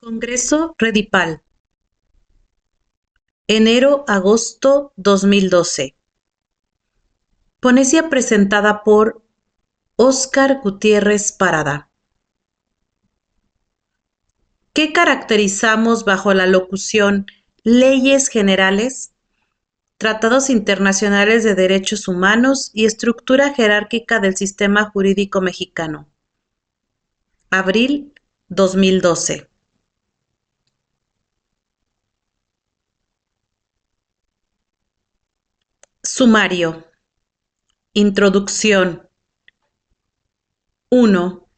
Congreso Redipal, enero-agosto 2012. Ponencia presentada por Óscar Gutiérrez Parada. ¿Qué caracterizamos bajo la locución leyes generales, tratados internacionales de derechos humanos y estructura jerárquica del sistema jurídico mexicano? Abril 2012. Sumario. Introducción. 1.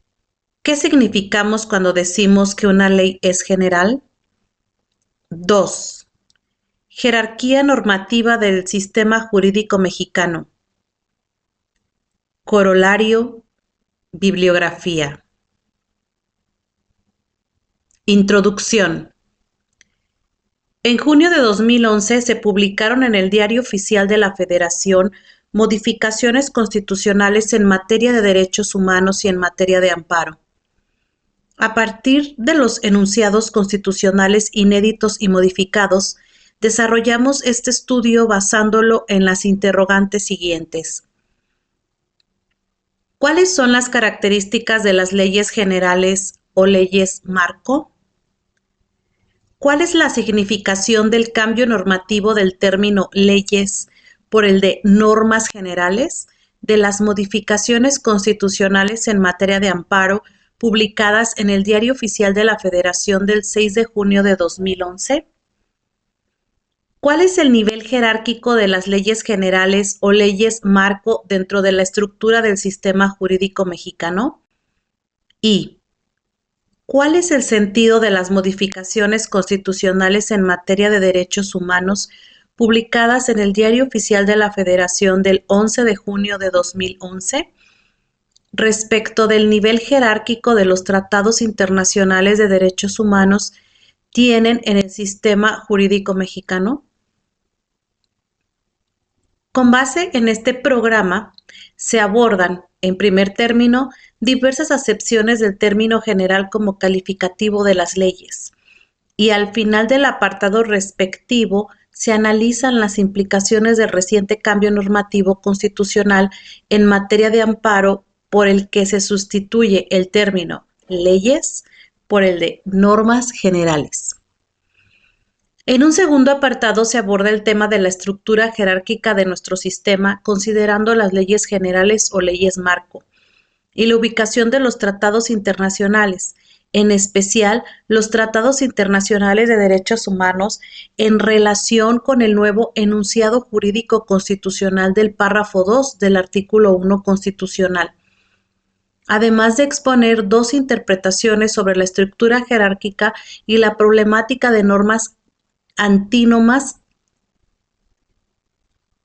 ¿Qué significamos cuando decimos que una ley es general? 2. Jerarquía normativa del sistema jurídico mexicano. Corolario. Bibliografía. Introducción. En junio de 2011 se publicaron en el Diario Oficial de la Federación modificaciones constitucionales en materia de derechos humanos y en materia de amparo. A partir de los enunciados constitucionales inéditos y modificados, desarrollamos este estudio basándolo en las interrogantes siguientes. ¿Cuáles son las características de las leyes generales o leyes marco? ¿Cuál es la significación del cambio normativo del término leyes por el de normas generales de las modificaciones constitucionales en materia de amparo publicadas en el Diario Oficial de la Federación del 6 de junio de 2011? ¿Cuál es el nivel jerárquico de las leyes generales o leyes marco dentro de la estructura del sistema jurídico mexicano? Y ¿cuál es el sentido de las modificaciones constitucionales en materia de derechos humanos publicadas en el Diario Oficial de la Federación del 11 de junio de 2011? Respecto del nivel jerárquico de los tratados internacionales de derechos humanos tienen en el sistema jurídico mexicano? Con base en este programa, se abordan, en primer término, diversas acepciones del término general como calificativo de las leyes, y al final del apartado respectivo se analizan las implicaciones del reciente cambio normativo constitucional en materia de amparo por el que se sustituye el término leyes por el de normas generales. En un segundo apartado se aborda el tema de la estructura jerárquica de nuestro sistema, considerando las leyes generales o leyes marco, y la ubicación de los tratados internacionales, en especial los tratados internacionales de derechos humanos, en relación con el nuevo enunciado jurídico constitucional del párrafo 2 del artículo 1 constitucional. Además de exponer dos interpretaciones sobre la estructura jerárquica y la problemática de normas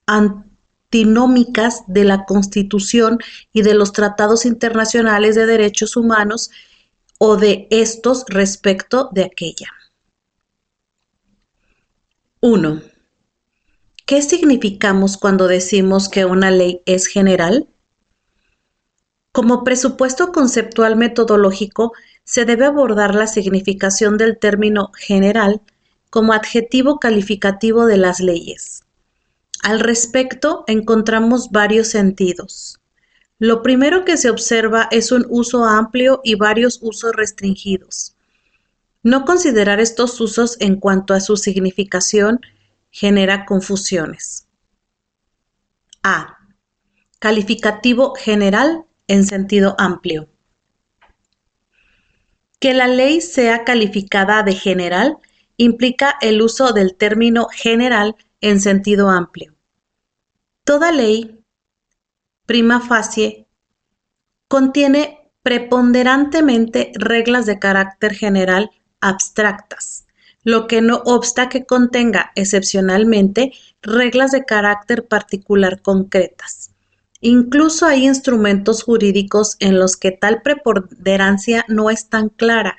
antinómicas de la Constitución y de los tratados internacionales de derechos humanos o de estos respecto de aquella. 1. ¿Qué significamos cuando decimos que una ley es general? Como presupuesto conceptual metodológico, se debe abordar la significación del término general como adjetivo calificativo de las leyes. Al respecto, encontramos varios sentidos. Lo primero que se observa es un uso amplio y varios usos restringidos. No considerar estos usos en cuanto a su significación genera confusiones. A. Calificativo general en sentido amplio. Que la ley sea calificada de general implica el uso del término general en sentido amplio. Toda ley, prima facie, contiene preponderantemente reglas de carácter general abstractas, lo que no obsta que contenga excepcionalmente reglas de carácter particular concretas. Incluso hay instrumentos jurídicos en los que tal preponderancia no es tan clara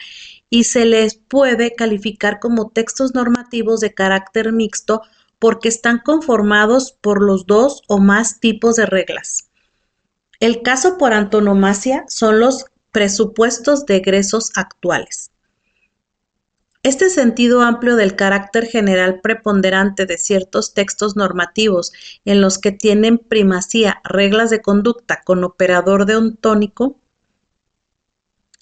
y se les puede calificar como textos normativos de carácter mixto porque están conformados por los dos o más tipos de reglas. El caso por antonomasia son los presupuestos de egresos actuales. Este sentido amplio del carácter general preponderante de ciertos textos normativos en los que tienen primacía reglas de conducta con operador deontónico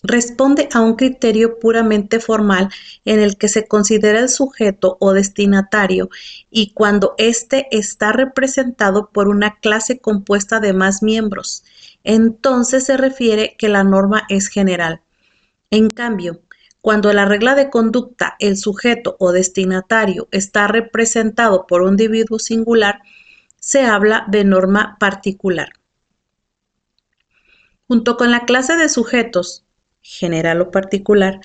responde a un criterio puramente formal en el que se considera el sujeto o destinatario y cuando éste está representado por una clase compuesta de más miembros, entonces se refiere que la norma es general. En cambio, cuando la regla de conducta, el sujeto o destinatario está representado por un individuo singular, se habla de norma particular. Junto con la clase de sujetos, general o particular,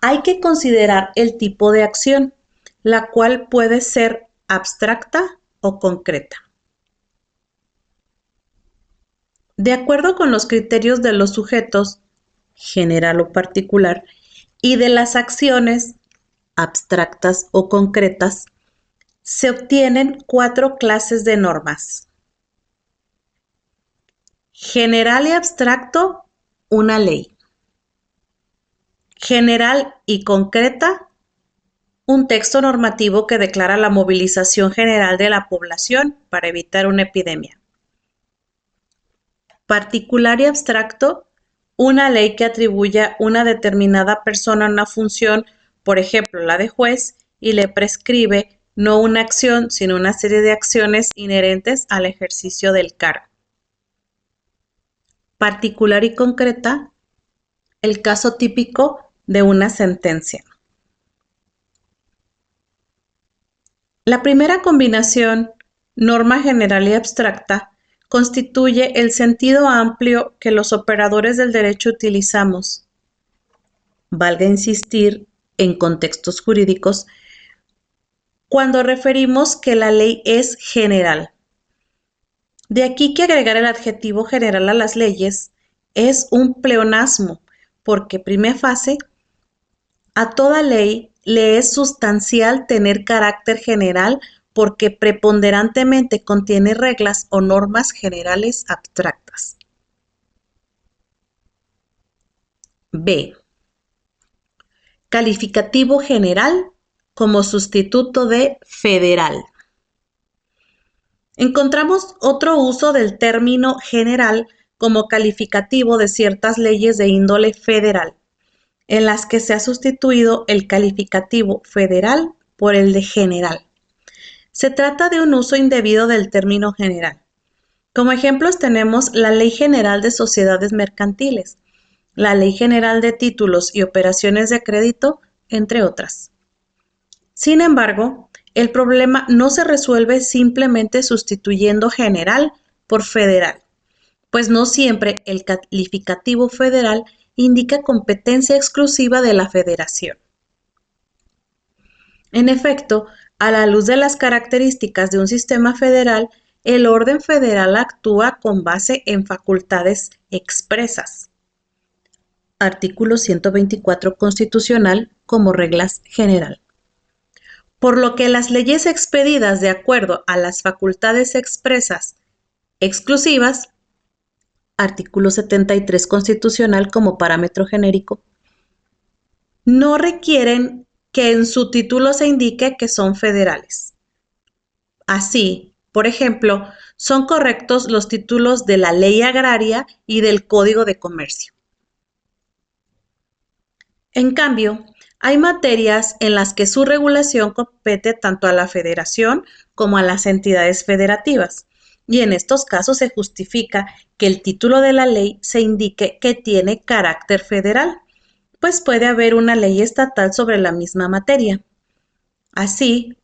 hay que considerar el tipo de acción, la cual puede ser abstracta o concreta. De acuerdo con los criterios de los sujetos, general o particular, y de las acciones, abstractas o concretas, se obtienen 4 clases de normas. General y abstracto, una ley. General y concreta, un texto normativo que declara la movilización general de la población para evitar una epidemia. Particular y abstracto, una ley que atribuye a una determinada persona una función, por ejemplo, la de juez, y le prescribe no una acción, sino una serie de acciones inherentes al ejercicio del cargo. Particular y concreta, el caso típico de una sentencia. La primera combinación, norma general y abstracta, constituye el sentido amplio que los operadores del derecho utilizamos. Valga insistir en contextos jurídicos, cuando referimos que la ley es general. De aquí que agregar el adjetivo general a las leyes es un pleonasmo, porque prima facie, a toda ley le es sustancial tener carácter general porque preponderantemente contiene reglas o normas generales abstractas. B. Calificativo general como sustituto de federal. Encontramos otro uso del término general como calificativo de ciertas leyes de índole federal, en las que se ha sustituido el calificativo federal por el de general. Se trata de un uso indebido del término general. Como ejemplos tenemos la Ley General de Sociedades Mercantiles, la Ley General de Títulos y Operaciones de Crédito, entre otras. Sin embargo, el problema no se resuelve simplemente sustituyendo general por federal, pues no siempre el calificativo federal indica competencia exclusiva de la federación. En efecto, a la luz de las características de un sistema federal, el orden federal actúa con base en facultades expresas. Artículo 124 constitucional como reglas general. Por lo que las leyes expedidas de acuerdo a las facultades expresas exclusivas, artículo 73 constitucional como parámetro genérico, no requieren que en su título se indique que son federales. Así, por ejemplo, son correctos los títulos de la Ley Agraria y del Código de Comercio. En cambio, hay materias en las que su regulación compete tanto a la federación como a las entidades federativas, y en estos casos se justifica que el título de la ley se indique que tiene carácter federal, pues puede haber una ley estatal sobre la misma materia. Así,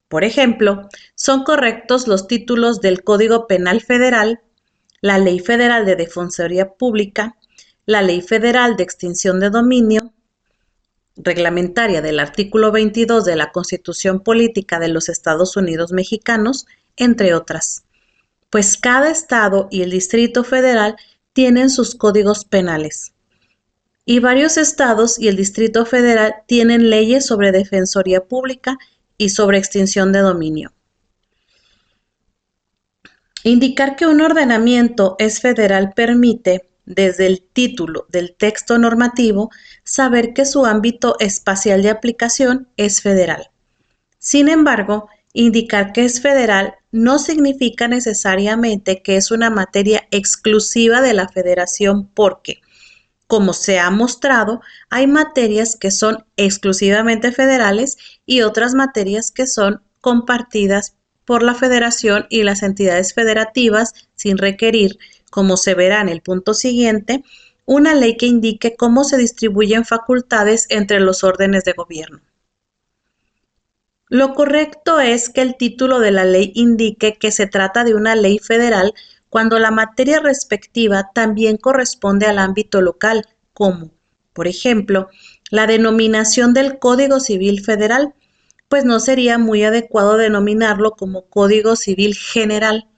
por ejemplo, son correctos los títulos del Código Penal Federal, la Ley Federal de Defensoría Pública, la Ley Federal de Extinción de Dominio, reglamentaria del artículo 22 de la Constitución Política de los Estados Unidos Mexicanos, entre otras, pues cada estado y el Distrito Federal tienen sus códigos penales. Y varios estados y el Distrito Federal tienen leyes sobre defensoría pública y sobre extinción de dominio. Indicar que un ordenamiento es federal permite, desde el título del texto normativo, saber que su ámbito espacial de aplicación es federal. Sin embargo, indicar que es federal no significa necesariamente que es una materia exclusiva de la federación porque, como se ha mostrado, hay materias que son exclusivamente federales y otras materias que son compartidas por la federación y las entidades federativas sin requerir, como se verá en el punto siguiente, una ley que indique cómo se distribuyen facultades entre los órdenes de gobierno. Lo correcto es que el título de la ley indique que se trata de una ley federal cuando la materia respectiva también corresponde al ámbito local, como, por ejemplo, la denominación del Código Civil Federal, pues no sería muy adecuado denominarlo como Código Civil General,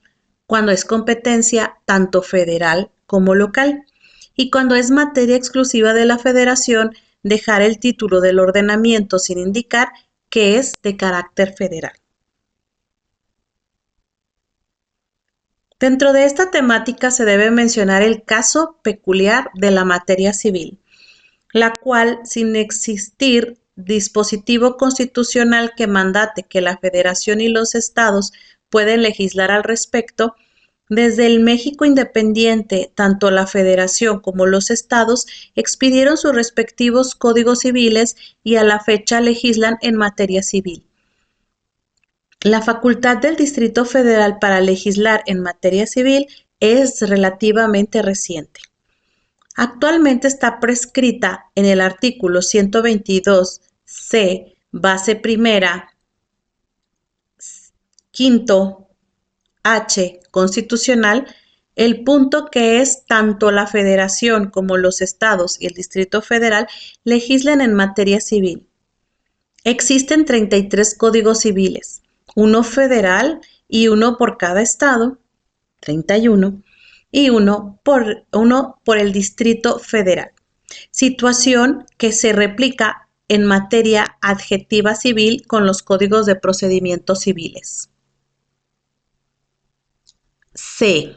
cuando es competencia tanto federal como local, y cuando es materia exclusiva de la federación, dejar el título del ordenamiento sin indicar que es de carácter federal. Dentro de esta temática se debe mencionar el caso peculiar de la materia civil, la cual, sin existir dispositivo constitucional que mandate que la Federación y los estados pueden legislar al respecto, desde el México independiente, tanto la Federación como los estados expidieron sus respectivos códigos civiles y a la fecha legislan en materia civil. La facultad del Distrito Federal para legislar en materia civil es relativamente reciente. Actualmente está prescrita en el artículo 122c, base primera, quinto H constitucional, el punto que es tanto la Federación como los estados y el Distrito Federal legislan en materia civil. Existen 33 códigos civiles, uno federal y uno por cada estado, 31, y uno por el Distrito Federal, situación que se replica en materia adjetiva civil con los códigos de procedimientos civiles. C.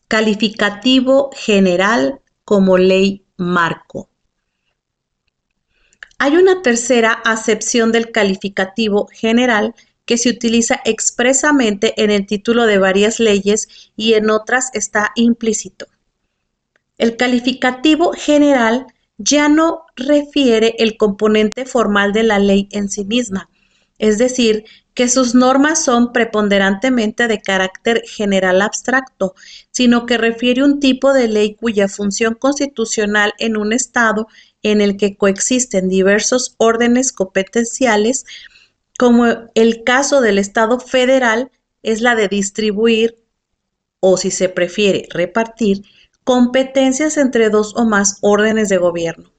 Calificativo general como ley marco. Hay una tercera acepción del calificativo general que se utiliza expresamente en el título de varias leyes y en otras está implícito. El calificativo general ya no refiere el componente formal de la ley en sí misma, es decir, que sus normas son preponderantemente de carácter general abstracto, sino que refiere un tipo de ley cuya función constitucional en un estado en el que coexisten diversos órdenes competenciales, como el caso del Estado federal, es la de distribuir, o si se prefiere, repartir, competencias entre dos o más órdenes de gobierno.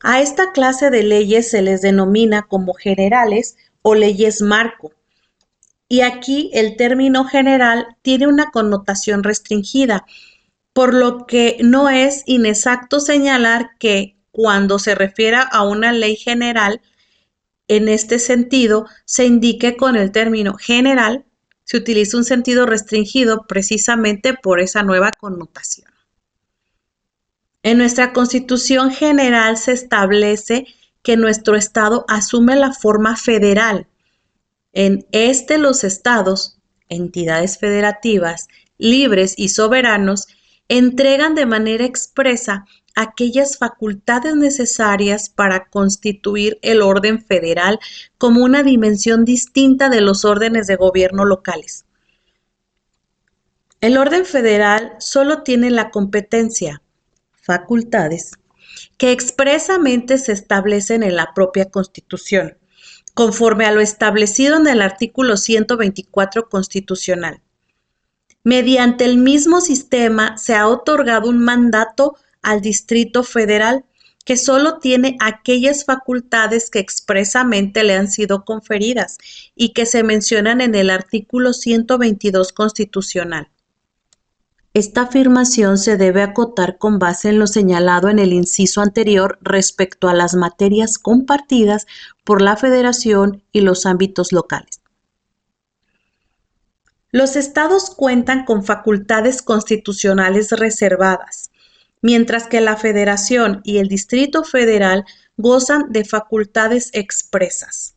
A esta clase de leyes se les denomina como generales o leyes marco. Y aquí el término general tiene una connotación restringida, por lo que no es inexacto señalar que cuando se refiera a una ley general, en este sentido, se indique con el término general, se utiliza un sentido restringido precisamente por esa nueva connotación. En nuestra Constitución General se establece que nuestro Estado asume la forma federal. En este, los estados, entidades federativas, libres y soberanos, entregan de manera expresa aquellas facultades necesarias para constituir el orden federal como una dimensión distinta de los órdenes de gobierno locales. El orden federal solo tiene la competencia, facultades, que expresamente se establecen en la propia Constitución, conforme a lo establecido en el artículo 124 constitucional. Mediante el mismo sistema se ha otorgado un mandato al Distrito Federal que solo tiene aquellas facultades que expresamente le han sido conferidas y que se mencionan en el artículo 122 constitucional. Esta afirmación se debe acotar con base en lo señalado en el inciso anterior respecto a las materias compartidas por la Federación y los ámbitos locales. Los estados cuentan con facultades constitucionales reservadas, mientras que la Federación y el Distrito Federal gozan de facultades expresas.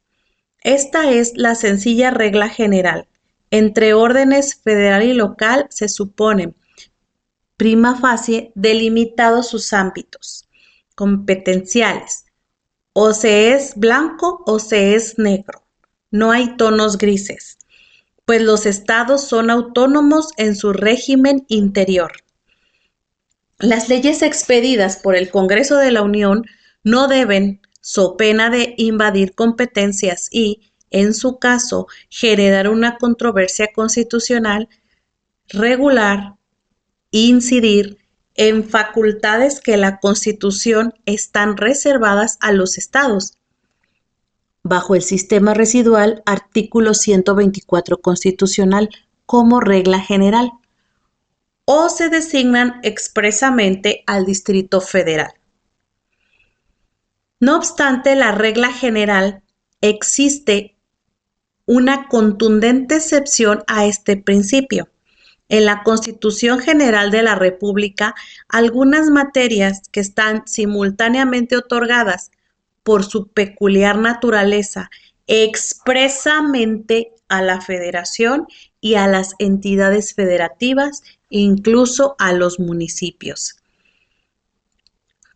Esta es la sencilla regla general. Entre órdenes federal y local se supone, prima facie, delimitados sus ámbitos competenciales. O se es blanco o se es negro. No hay tonos grises, pues los estados son autónomos en su régimen interior. Las leyes expedidas por el Congreso de la Unión no deben, so pena de invadir competencias y, en su caso, generar una controversia constitucional, regular, incidir en facultades que la Constitución están reservadas a los estados. Bajo el sistema residual, artículo 124 constitucional, como regla general, o se designan expresamente al Distrito Federal. No obstante la regla general, existe una contundente excepción a este principio. En la Constitución General de la República, algunas materias que están simultáneamente otorgadas por su peculiar naturaleza expresamente a la Federación y a las entidades federativas, incluso a los municipios.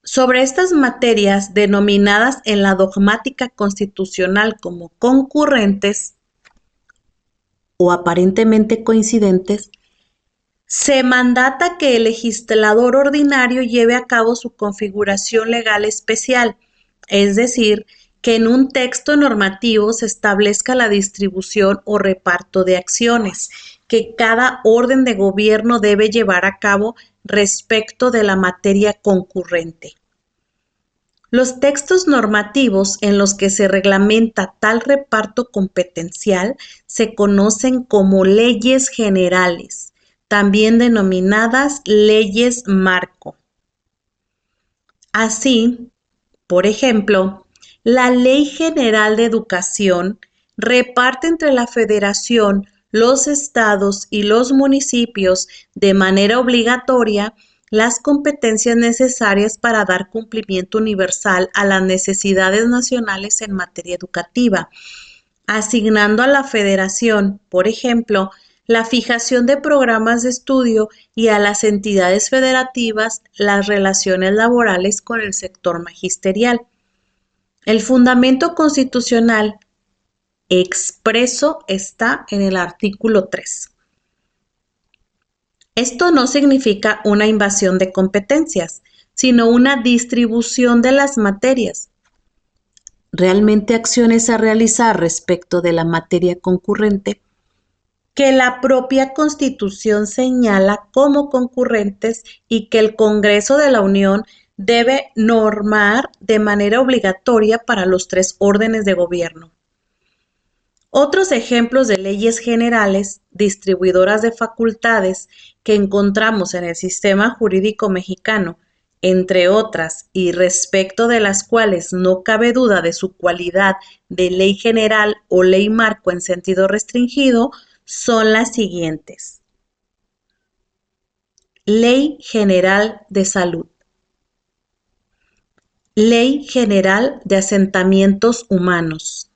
Sobre estas materias denominadas en la dogmática constitucional como concurrentes o aparentemente coincidentes, se mandata que el legislador ordinario lleve a cabo su configuración legal especial, es decir, que en un texto normativo se establezca la distribución o reparto de acciones que cada orden de gobierno debe llevar a cabo respecto de la materia concurrente. Los textos normativos en los que se reglamenta tal reparto competencial se conocen como leyes generales, también denominadas leyes marco. Así, por ejemplo, la Ley General de Educación reparte entre la Federación, los estados y los municipios de manera obligatoria las competencias necesarias para dar cumplimiento universal a las necesidades nacionales en materia educativa, asignando a la Federación, por ejemplo, la fijación de programas de estudio y a las entidades federativas las relaciones laborales con el sector magisterial. El fundamento constitucional expreso está en el artículo 3. Esto no significa una invasión de competencias, sino una distribución de las materias. Realmente acciones a realizar respecto de la materia concurrente que la propia Constitución señala como concurrentes y que el Congreso de la Unión debe normar de manera obligatoria para los tres órdenes de gobierno. Otros ejemplos de leyes generales, distribuidoras de facultades, que encontramos en el sistema jurídico mexicano, entre otras, y respecto de las cuales no cabe duda de su cualidad de ley general o ley marco en sentido restringido, son las siguientes. Ley General de Salud. Ley General de Asentamientos Humanos.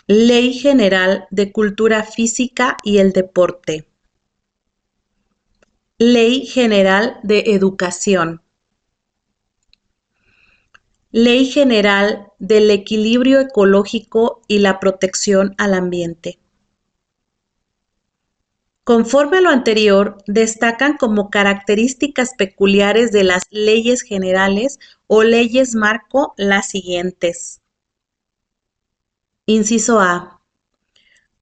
Ley General de Cultura Física y el Deporte. Ley General de Educación. Ley General del Equilibrio Ecológico y la Protección al Ambiente. Conforme a lo anterior, destacan como características peculiares de las leyes generales o leyes marco las siguientes. Inciso A.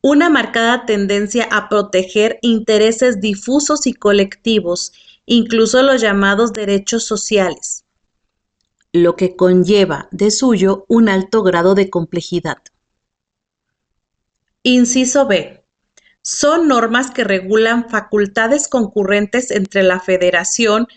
Una marcada tendencia a proteger intereses difusos y colectivos, incluso los llamados derechos sociales, lo que conlleva de suyo un alto grado de complejidad. Inciso B. Son normas que regulan facultades concurrentes entre la Federación,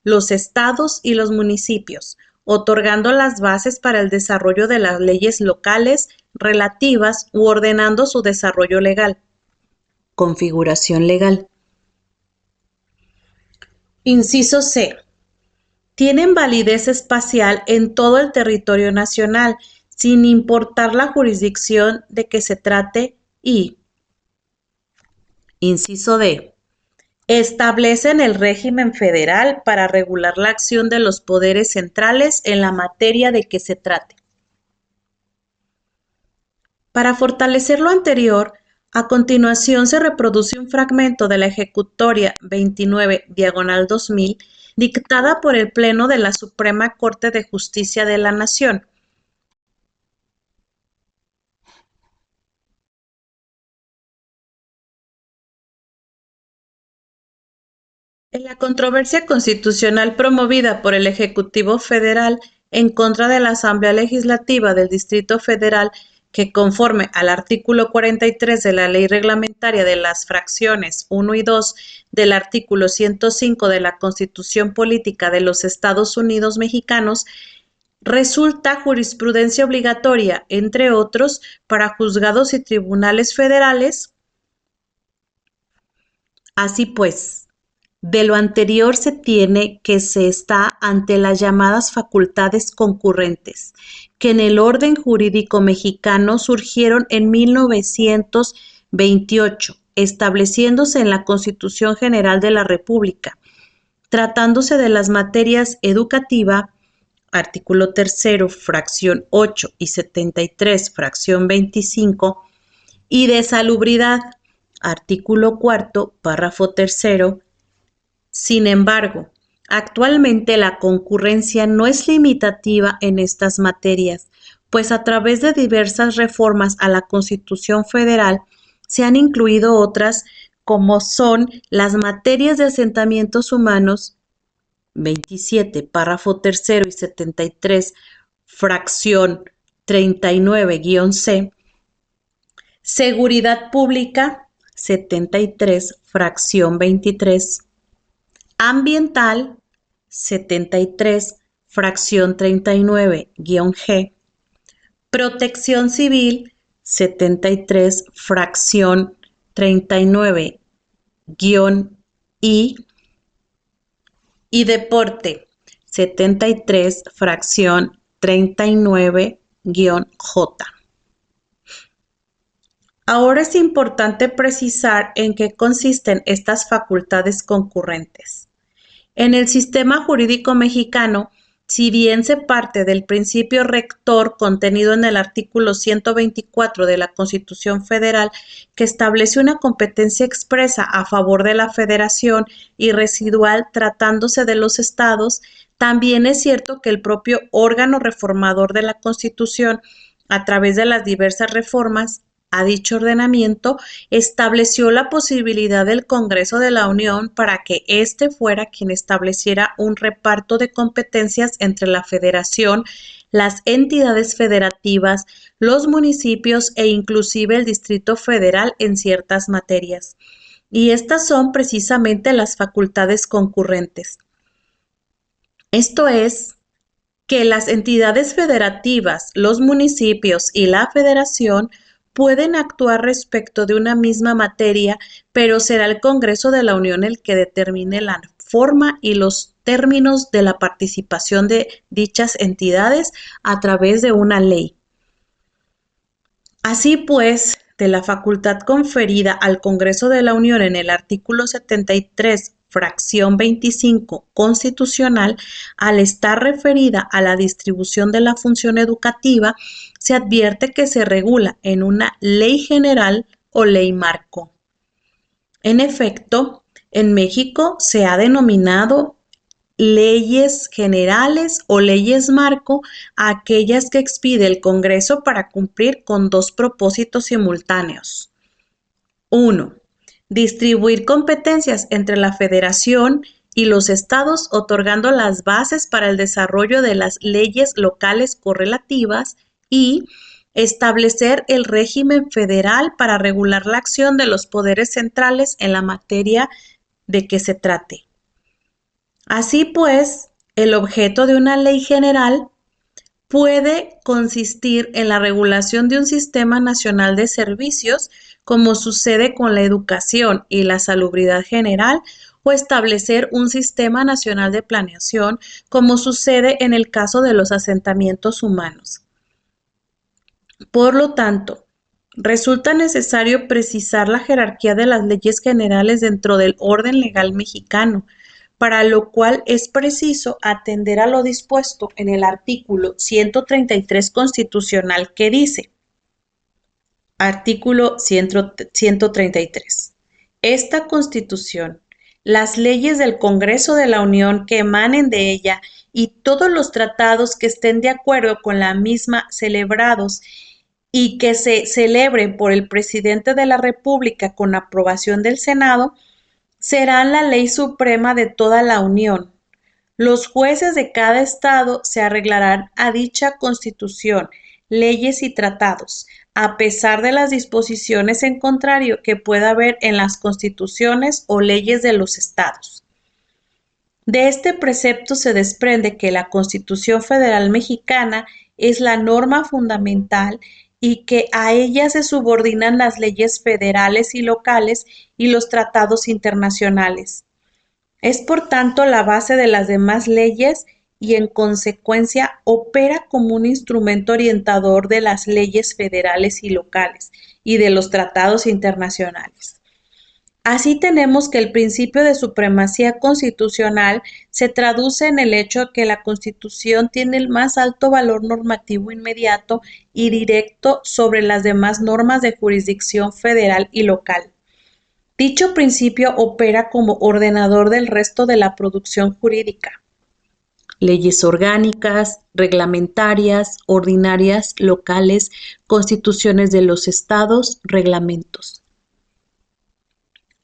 los estados y los municipios, otorgando las bases para el desarrollo de las leyes locales relativas u ordenando su desarrollo legal. configuración legal. Inciso C. Tienen validez espacial en todo el territorio nacional, sin importar la jurisdicción de que se trate y, inciso D, establecen el régimen federal para regular la acción de los poderes centrales en la materia de que se trate. Para fortalecer lo anterior, a continuación se reproduce un fragmento de la ejecutoria 29/2000 dictada por el Pleno de la Suprema Corte de Justicia de la Nación. En la controversia constitucional promovida por el Ejecutivo Federal en contra de la Asamblea Legislativa del Distrito Federal, que conforme al artículo 43 de la Ley Reglamentaria de las fracciones 1 y 2 del artículo 105 de la Constitución Política de los Estados Unidos Mexicanos, resulta jurisprudencia obligatoria, entre otros, para juzgados y tribunales federales. Así pues, de lo anterior se tiene que se está ante las llamadas facultades concurrentes, que en el orden jurídico mexicano surgieron en 1928, estableciéndose en la Constitución General de la República, tratándose de las materias educativa, artículo 3, fracción 8 y 73, fracción 25, y de salubridad, artículo 4, párrafo 3. Sin embargo, actualmente la concurrencia no es limitativa en estas materias, pues a través de diversas reformas a la Constitución Federal se han incluido otras como son las materias de asentamientos humanos, 27, párrafo 3 y 73, fracción 39-C, seguridad pública, 73, fracción 23, ambiental, 73, fracción 39-G, protección civil, 73, fracción 39-I, y deporte, 73, fracción 39-J. Ahora es importante precisar en qué consisten estas facultades concurrentes. En el sistema jurídico mexicano, si bien se parte del principio rector contenido en el artículo 124 de la Constitución Federal, que establece una competencia expresa a favor de la Federación y residual tratándose de los estados, también es cierto que el propio órgano reformador de la Constitución, a través de las diversas reformas a dicho ordenamiento, estableció la posibilidad del Congreso de la Unión para que éste fuera quien estableciera un reparto de competencias entre la Federación, las entidades federativas, los municipios e inclusive el Distrito Federal en ciertas materias. Y estas son precisamente las facultades concurrentes. Esto es, que las entidades federativas, los municipios y la Federación pueden actuar respecto de una misma materia, pero será el Congreso de la Unión el que determine la forma y los términos de la participación de dichas entidades a través de una ley. Así pues, de la facultad conferida al Congreso de la Unión en el artículo 73, fracción 25 constitucional, al estar referida a la distribución de la función educativa, se advierte que se regula en una ley general o ley marco. En efecto, en México se ha denominado leyes generales o leyes marco a aquellas que expide el Congreso para cumplir con dos propósitos simultáneos. 1. Distribuir competencias entre la Federación y los estados, otorgando las bases para el desarrollo de las leyes locales correlativas, y establecer el régimen federal para regular la acción de los poderes centrales en la materia de que se trate. Así pues, el objeto de una ley general puede consistir en la regulación de un sistema nacional de servicios como sucede con la educación y la salubridad general, o establecer un sistema nacional de planeación, como sucede en el caso de los asentamientos humanos. Por lo tanto, resulta necesario precisar la jerarquía de las leyes generales dentro del orden legal mexicano, para lo cual es preciso atender a lo dispuesto en el artículo 133 constitucional que dice: artículo 133. Esta Constitución, las leyes del Congreso de la Unión que emanen de ella y todos los tratados que estén de acuerdo con la misma celebrados y que se celebren por el presidente de la República con aprobación del Senado, serán la ley suprema de toda la Unión. Los jueces de cada estado se arreglarán a dicha Constitución, leyes y tratados, a pesar de las disposiciones en contrario que pueda haber en las constituciones o leyes de los estados. De este precepto se desprende que la Constitución Federal Mexicana es la norma fundamental y que a ella se subordinan las leyes federales y locales y los tratados internacionales. Es por tanto la base de las demás leyes y en consecuencia opera como un instrumento orientador de las leyes federales y locales y de los tratados internacionales. Así tenemos que el principio de supremacía constitucional se traduce en el hecho de que la Constitución tiene el más alto valor normativo inmediato y directo sobre las demás normas de jurisdicción federal y local. Dicho principio opera como ordenador del resto de la producción jurídica. Leyes orgánicas, reglamentarias, ordinarias, locales, constituciones de los estados, reglamentos.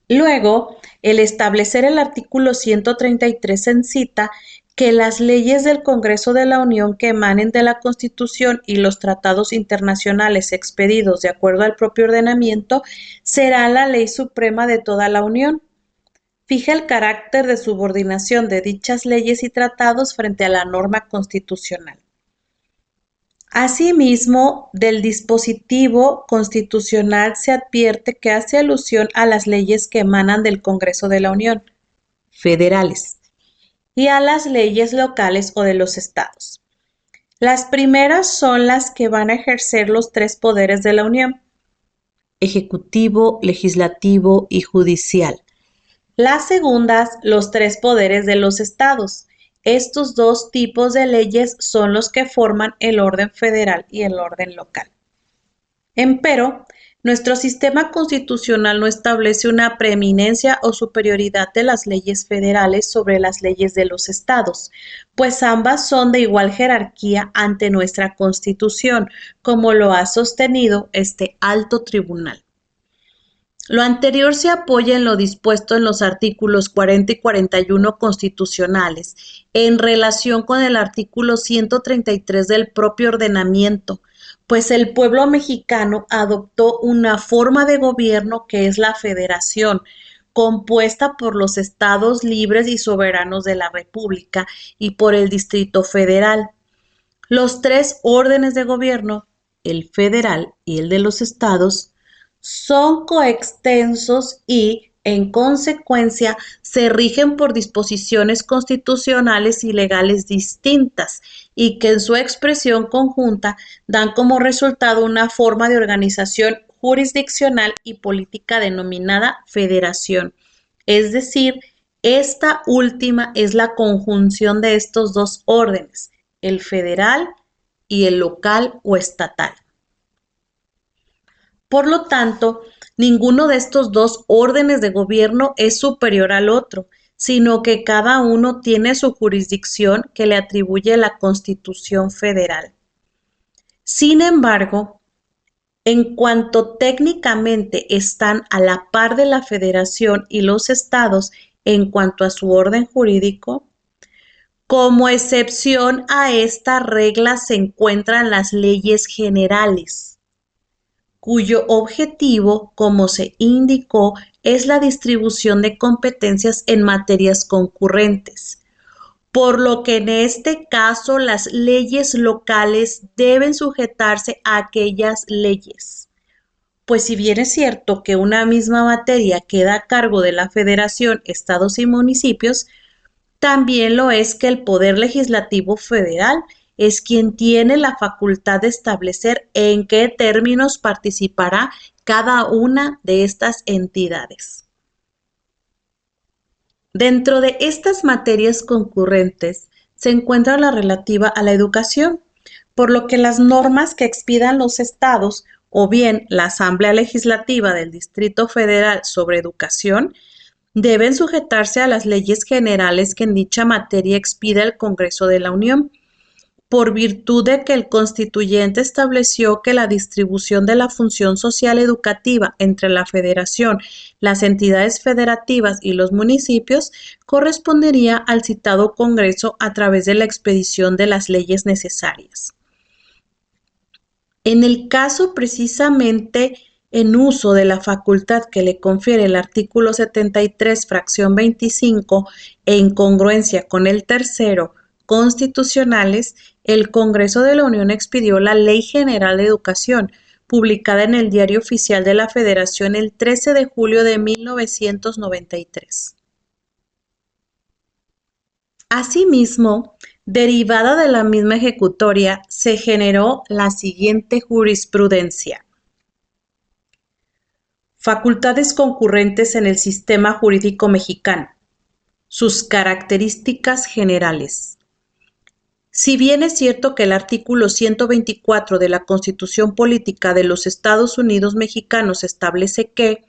Luego, el establecer el artículo 133 encita que las leyes del Congreso de la Unión que emanen de la Constitución y los tratados internacionales expedidos de acuerdo al propio ordenamiento será la ley suprema de toda la Unión. Fija el carácter de subordinación de dichas leyes y tratados frente a la norma constitucional. Asimismo, del dispositivo constitucional se advierte que hace alusión a las leyes que emanan del Congreso de la Unión, federales, y a las leyes locales o de los estados. Las primeras son las que van a ejercer los tres poderes de la Unión: ejecutivo, legislativo y judicial. Las segundas, los tres poderes de los estados. Estos dos tipos de leyes son los que forman el orden federal y el orden local. Empero, nuestro sistema constitucional no establece una preeminencia o superioridad de las leyes federales sobre las leyes de los estados, pues ambas son de igual jerarquía ante nuestra Constitución, como lo ha sostenido este alto tribunal. Lo anterior se apoya en lo dispuesto en los artículos 40 y 41 constitucionales, en relación con el artículo 133 del propio ordenamiento, pues el pueblo mexicano adoptó una forma de gobierno que es la federación, compuesta por los estados libres y soberanos de la República y por el Distrito Federal. Los tres órdenes de gobierno, el federal y el de los estados, son coextensos y, en consecuencia, se rigen por disposiciones constitucionales y legales distintas y que en su expresión conjunta dan como resultado una forma de organización jurisdiccional y política denominada federación. Es decir, esta última es la conjunción de estos dos órdenes, el federal y el local o estatal. Por lo tanto, ninguno de estos dos órdenes de gobierno es superior al otro, sino que cada uno tiene su jurisdicción que le atribuye la Constitución Federal. Sin embargo, en cuanto técnicamente están a la par de la Federación y los estados en cuanto a su orden jurídico, como excepción a esta regla se encuentran las leyes generales, cuyo objetivo, como se indicó, es la distribución de competencias en materias concurrentes, por lo que en este caso las leyes locales deben sujetarse a aquellas leyes, Pues si bien es cierto que una misma materia queda a cargo de la Federación, estados y municipios, también lo es que el Poder Legislativo Federal es quien tiene la facultad de establecer en qué términos participará cada una de estas entidades. Dentro de estas materias concurrentes se encuentra la relativa a la educación, por lo que las normas que expidan los estados o bien la Asamblea Legislativa del Distrito Federal sobre educación deben sujetarse a las leyes generales que en dicha materia expida el Congreso de la Unión, por virtud de que el constituyente estableció que la distribución de la función social educativa entre la Federación, las entidades federativas y los municipios correspondería al citado Congreso a través de la expedición de las leyes necesarias. En el caso precisamente en uso de la facultad que le confiere el artículo 73, fracción 25, e incongruencia con el tercero, constitucionales, el Congreso de la Unión expidió la Ley General de Educación, publicada en el Diario Oficial de la Federación el 13 de julio de 1993. Asimismo, derivada de la misma ejecutoria, se generó la siguiente jurisprudencia. Facultades concurrentes en el sistema jurídico mexicano. Sus características generales. Si bien es cierto que el artículo 124 de la Constitución Política de los Estados Unidos Mexicanos establece que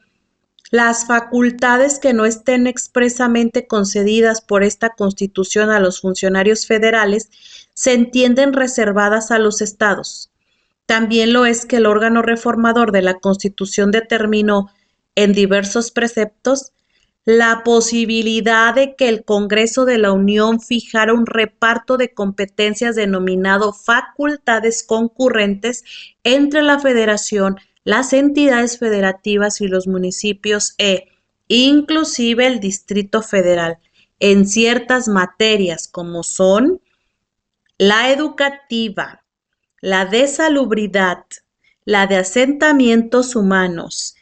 las facultades que no estén expresamente concedidas por esta Constitución a los funcionarios federales se entienden reservadas a los estados. También lo es que el órgano reformador de la Constitución determinó en diversos preceptos la posibilidad de que el Congreso de la Unión fijara un reparto de competencias denominado facultades concurrentes entre la Federación, las entidades federativas y los municipios inclusive el Distrito Federal, en ciertas materias como son la educativa, la de salubridad, la de asentamientos humanos,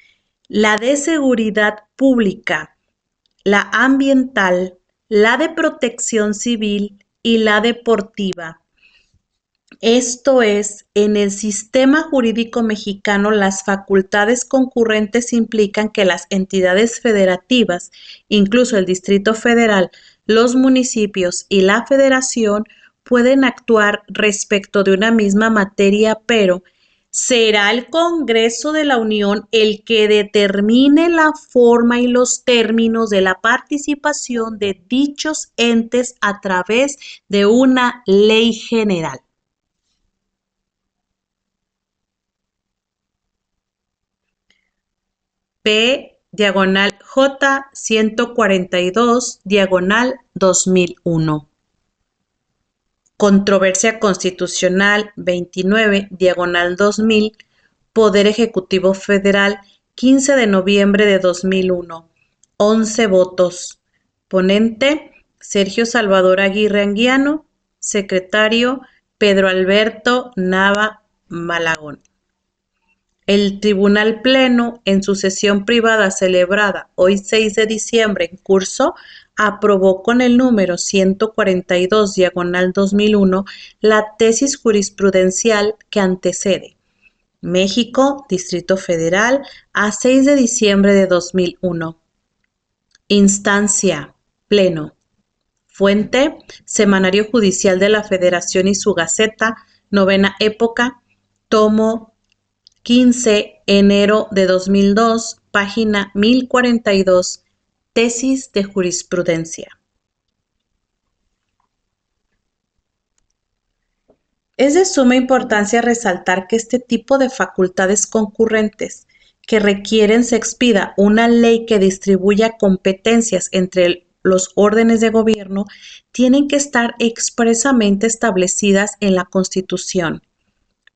la de seguridad pública, la ambiental, la de protección civil y la deportiva. Esto es, en el sistema jurídico mexicano, las facultades concurrentes implican que las entidades federativas, incluso el Distrito Federal, los municipios y la Federación, pueden actuar respecto de una misma materia, pero será el Congreso de la Unión el que determine la forma y los términos de la participación de dichos entes a través de una ley general. P/J 142, 2001. Controversia Constitucional 29, 2000, Poder Ejecutivo Federal, 15 de noviembre de 2001. 11 votos. Ponente, Sergio Salvador Aguirre Anguiano. Secretario, Pedro Alberto Nava Malagón. El Tribunal Pleno, en su sesión privada celebrada hoy 6 de diciembre en curso, aprobó con el número 142, 2001, la tesis jurisprudencial que antecede. México, Distrito Federal, a 6 de diciembre de 2001. Instancia, Pleno. Fuente, Semanario Judicial de la Federación y su Gaceta, novena época, tomo 15, enero de 2002, página 1042, tesis de jurisprudencia. Es de suma importancia resaltar que este tipo de facultades concurrentes que requieren se expida una ley que distribuya competencias entre los órdenes de gobierno tienen que estar expresamente establecidas en la Constitución.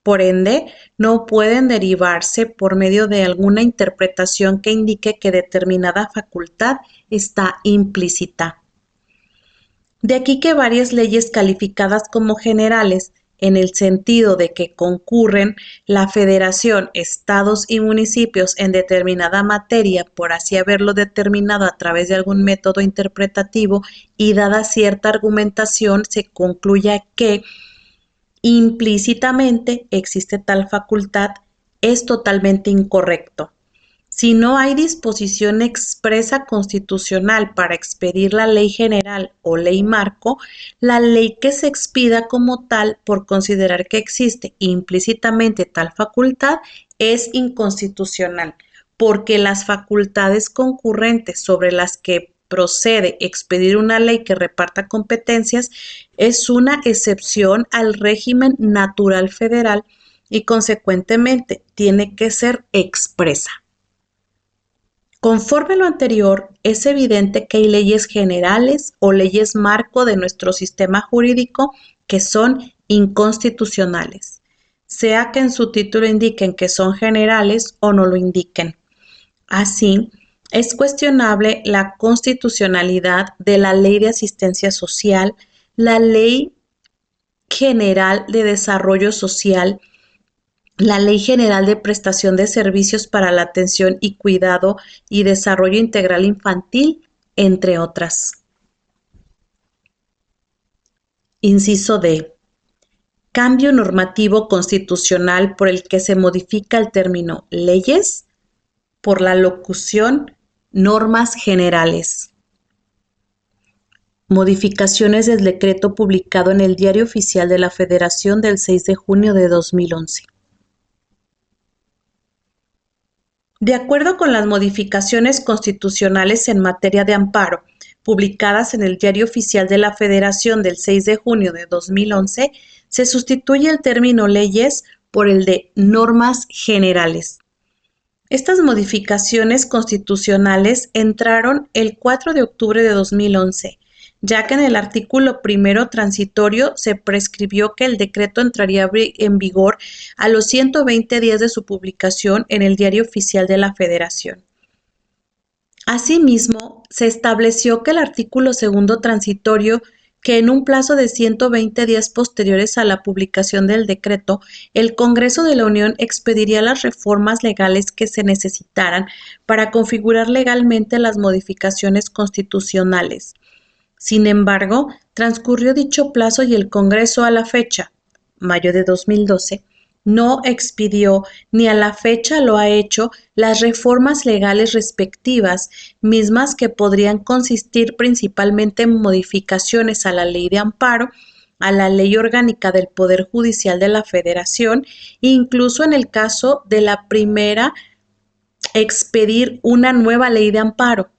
Por ende, no pueden derivarse por medio de alguna interpretación que indique que determinada facultad está implícita. De aquí que varias leyes calificadas como generales en el sentido de que concurren la federación, estados y municipios en determinada materia, por así haberlo determinado a través de algún método interpretativo, y dada cierta argumentación se concluya que implícitamente existe tal facultad, es totalmente incorrecto. Si no hay disposición expresa constitucional para expedir la ley general o ley marco, la ley que se expida como tal por considerar que existe implícitamente tal facultad es inconstitucional, porque las facultades concurrentes sobre las que procede expedir una ley que reparta competencias es una excepción al régimen natural federal y consecuentemente tiene que ser expresa. Conforme a lo anterior, es evidente que hay leyes generales o leyes marco de nuestro sistema jurídico que son inconstitucionales, sea que en su título indiquen que son generales o no lo indiquen. Así, es cuestionable la constitucionalidad de la Ley de Asistencia Social, la Ley General de Desarrollo Social, la Ley General de Prestación de Servicios para la Atención y Cuidado y Desarrollo Integral Infantil, entre otras. Inciso D. Cambio normativo constitucional por el que se modifica el término leyes por la locución normas generales. Modificaciones del decreto publicado en el Diario Oficial de la Federación del 6 de junio de 2011. De acuerdo con las modificaciones constitucionales en materia de amparo, publicadas en el Diario Oficial de la Federación del 6 de junio de 2011, se sustituye el término leyes por el de normas generales. Estas modificaciones constitucionales entraron el 4 de octubre de 2011, ya que en el artículo primero transitorio se prescribió que el decreto entraría en vigor a los 120 días de su publicación en el Diario Oficial de la Federación. Asimismo, se estableció que el artículo segundo transitorio, que en un plazo de 120 días posteriores a la publicación del decreto, el Congreso de la Unión expediría las reformas legales que se necesitaran para configurar legalmente las modificaciones constitucionales. Sin embargo, transcurrió dicho plazo y el Congreso a la fecha, mayo de 2012, no expidió ni a la fecha lo ha hecho las reformas legales respectivas, mismas que podrían consistir principalmente en modificaciones a la Ley de Amparo, a la Ley Orgánica del Poder Judicial de la Federación, e incluso en el caso de la primera, expedir una nueva Ley de Amparo.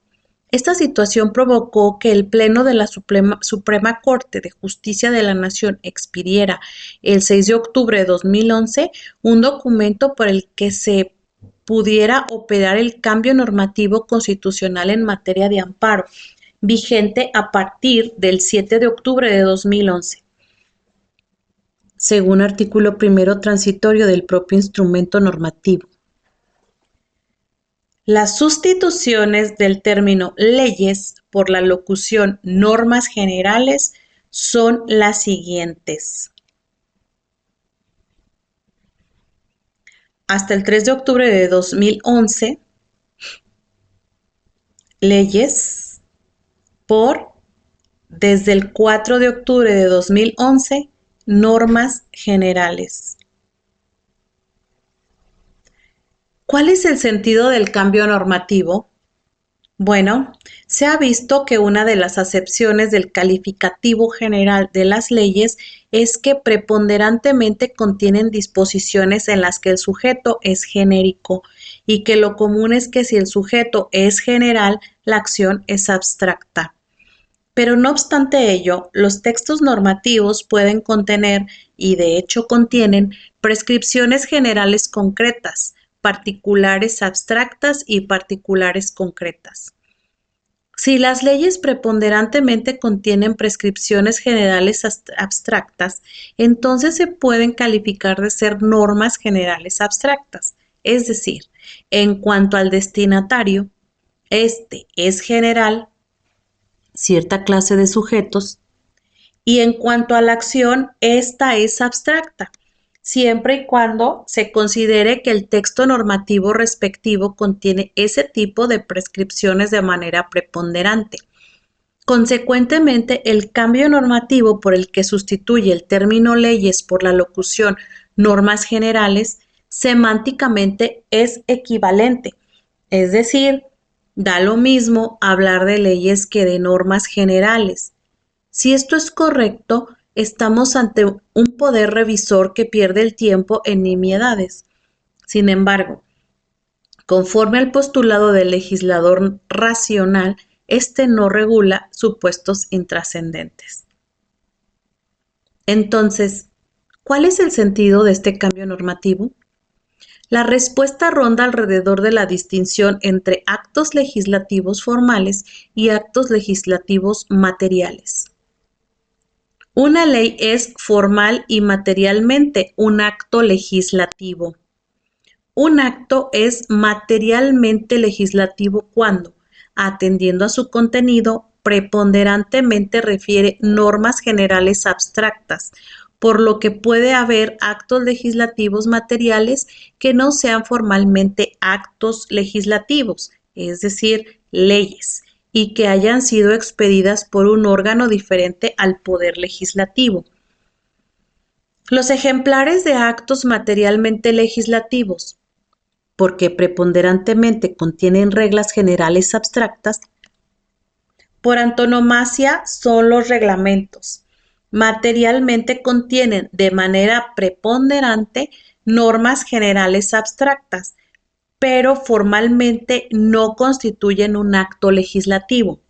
Esta situación provocó que el Pleno de la Suprema Corte de Justicia de la Nación expidiera el 6 de octubre de 2011 un documento por el que se pudiera operar el cambio normativo constitucional en materia de amparo, vigente a partir del 7 de octubre de 2011, según artículo primero transitorio del propio instrumento normativo. Las sustituciones del término leyes por la locución normas generales son las siguientes. Hasta el 3 de octubre de 2011, leyes por, desde el 4 de octubre de 2011, normas generales. ¿Cuál es el sentido del cambio normativo? Bueno, se ha visto que una de las acepciones del calificativo general de las leyes es que preponderantemente contienen disposiciones en las que el sujeto es genérico y que lo común es que si el sujeto es general, la acción es abstracta. Pero no obstante ello, los textos normativos pueden contener, y de hecho contienen, prescripciones generales concretas, particulares abstractas y particulares concretas. Si las leyes preponderantemente contienen prescripciones generales abstractas, entonces se pueden calificar de ser normas generales abstractas, es decir, en cuanto al destinatario, este es general, cierta clase de sujetos, Y en cuanto a la acción, esta es abstracta, siempre y cuando se considere que el texto normativo respectivo contiene ese tipo de prescripciones de manera preponderante. Consecuentemente, el cambio normativo por el que sustituye el término leyes por la locución normas generales, semánticamente es equivalente, es decir, da lo mismo hablar de leyes que de normas generales. Si esto es correcto, estamos ante un poder revisor que pierde el tiempo en nimiedades. Sin embargo, conforme al postulado del legislador racional, este no regula supuestos intrascendentes. Entonces, ¿cuál es el sentido de este cambio normativo? La respuesta ronda alrededor de la distinción entre actos legislativos formales y actos legislativos materiales. Una ley es formal y materialmente un acto legislativo. Un acto es materialmente legislativo cuando, atendiendo a su contenido, preponderantemente refiere normas generales abstractas, por lo que puede haber actos legislativos materiales que no sean formalmente actos legislativos, es decir, leyes, y que hayan sido expedidas por un órgano diferente al poder legislativo. Los ejemplares de actos materialmente legislativos, porque preponderantemente contienen reglas generales abstractas, por antonomasia son los reglamentos. Materialmente contienen de manera preponderante normas generales abstractas, pero formalmente no constituyen un acto legislativo.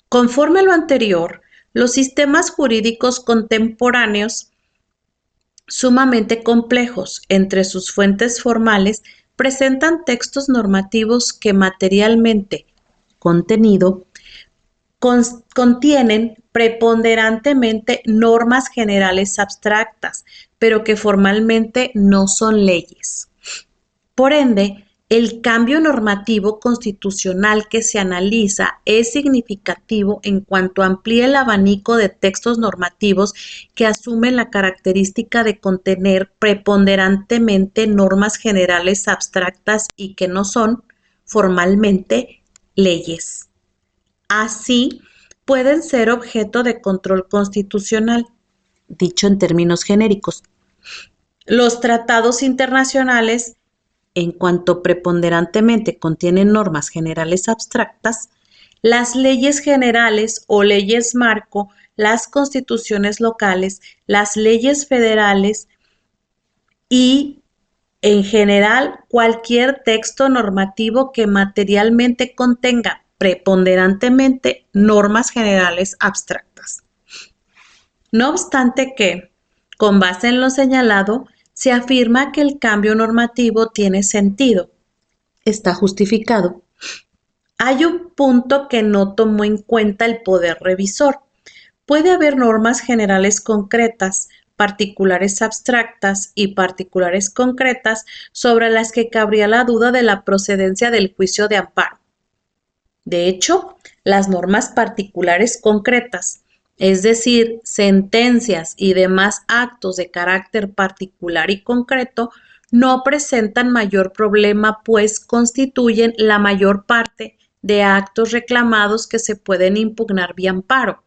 Conforme a lo anterior, los sistemas jurídicos contemporáneos sumamente complejos entre sus fuentes formales presentan textos normativos que materialmente contenido contienen preponderantemente normas generales abstractas, pero que formalmente no son leyes. Por ende, el cambio normativo constitucional que se analiza es significativo en cuanto amplía el abanico de textos normativos que asumen la característica de contener preponderantemente normas generales abstractas y que no son formalmente leyes. Así, pueden ser objeto de control constitucional, dicho en términos genéricos. Los tratados internacionales, en cuanto preponderantemente contienen normas generales abstractas, las leyes generales o leyes marco, las constituciones locales, las leyes federales y, en general, cualquier texto normativo que materialmente contenga preponderantemente normas generales abstractas. No obstante que, con base en lo señalado, se afirma que el cambio normativo tiene sentido, está justificado. Hay un punto que no tomó en cuenta el poder revisor. Puede haber normas generales concretas, particulares abstractas y particulares concretas sobre las que cabría la duda de la procedencia del juicio de amparo. De hecho, las normas particulares concretas, es decir, sentencias y demás actos de carácter particular y concreto, no presentan mayor problema, pues constituyen la mayor parte de actos reclamados que se pueden impugnar vía amparo.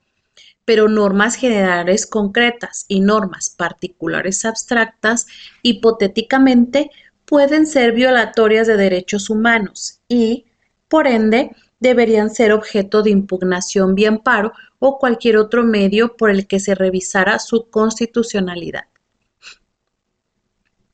Pero normas generales concretas y normas particulares abstractas, hipotéticamente, pueden ser violatorias de derechos humanos y, por ende, deberían ser objeto de impugnación vía amparo o cualquier otro medio por el que se revisara su constitucionalidad.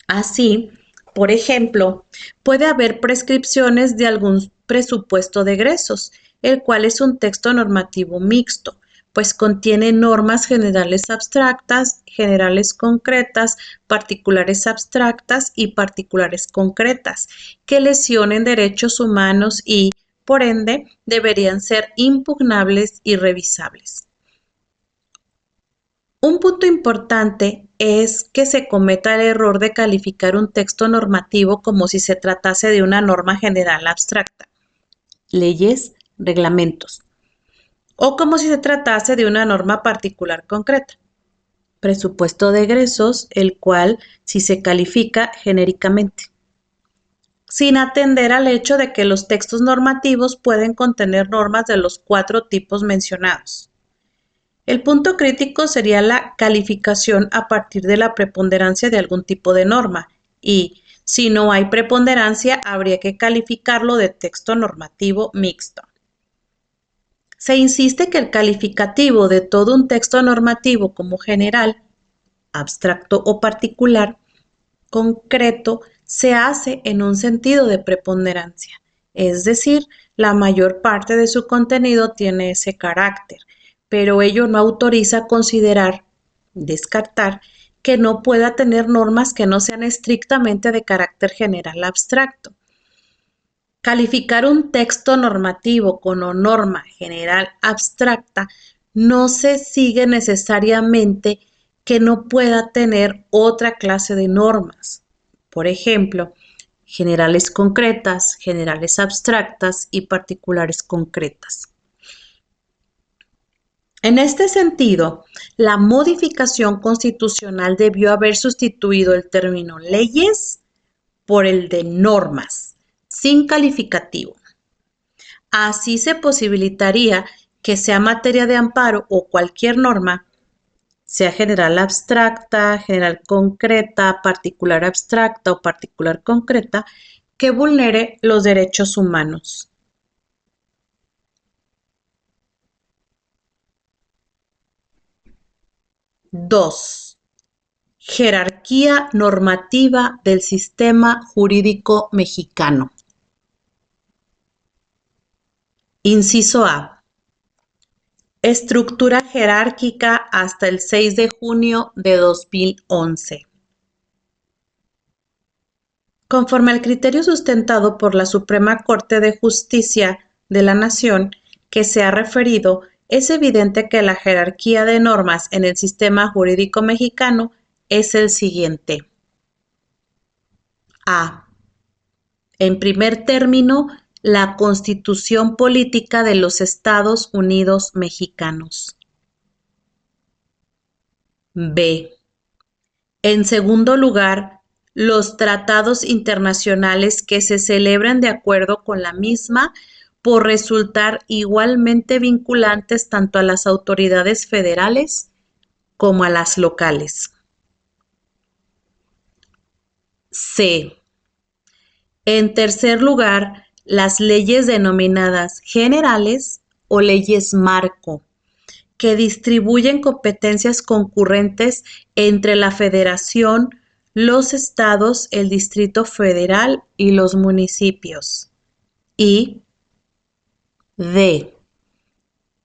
Así, por ejemplo, puede haber prescripciones de algún presupuesto de egresos, el cual es un texto normativo mixto, pues contiene normas generales abstractas, generales concretas, particulares abstractas y particulares concretas, que lesionen derechos humanos y, por ende, deberían ser impugnables y revisables. Un punto importante es que se cometa el error de calificar un texto normativo como si se tratase de una norma general abstracta. Leyes, reglamentos. o como si se tratase de una norma particular concreta. Presupuesto de egresos, el cual sí se califica genéricamente, sin atender al hecho de que los textos normativos pueden contener normas de los 4 tipos mencionados. El punto crítico sería la calificación a partir de la preponderancia de algún tipo de norma y, si no hay preponderancia, habría que calificarlo de texto normativo mixto. Se insiste que el calificativo de todo un texto normativo como general, abstracto o particular, concreto, se hace en un sentido de preponderancia, es decir, la mayor parte de su contenido tiene ese carácter, pero ello no autoriza considerar, descartar, que no pueda tener normas que no sean estrictamente de carácter general abstracto. Calificar un texto normativo como norma general abstracta no se sigue necesariamente que no pueda tener otra clase de normas. Por ejemplo, generales concretas, generales abstractas y particulares concretas. En este sentido, la modificación constitucional debió haber sustituido el término leyes por el de normas, sin calificativo. Así se posibilitaría que sea materia de amparo o cualquier norma, sea general abstracta, general concreta, particular abstracta o particular concreta, que vulnere los derechos humanos. Dos, jerarquía normativa del sistema jurídico mexicano. Inciso A. Estructura jerárquica hasta el 6 de junio de 2011. Conforme al criterio sustentado por la Suprema Corte de Justicia de la Nación que se ha referido, es evidente que la jerarquía de normas en el sistema jurídico mexicano es el siguiente. A. En primer término, la Constitución Política de los Estados Unidos Mexicanos. B. En segundo lugar, los tratados internacionales que se celebran de acuerdo con la misma por resultar igualmente vinculantes tanto a las autoridades federales como a las locales. C. En tercer lugar, las leyes denominadas generales o leyes marco, que distribuyen competencias concurrentes entre la Federación, los estados, el Distrito Federal y los municipios. Y D.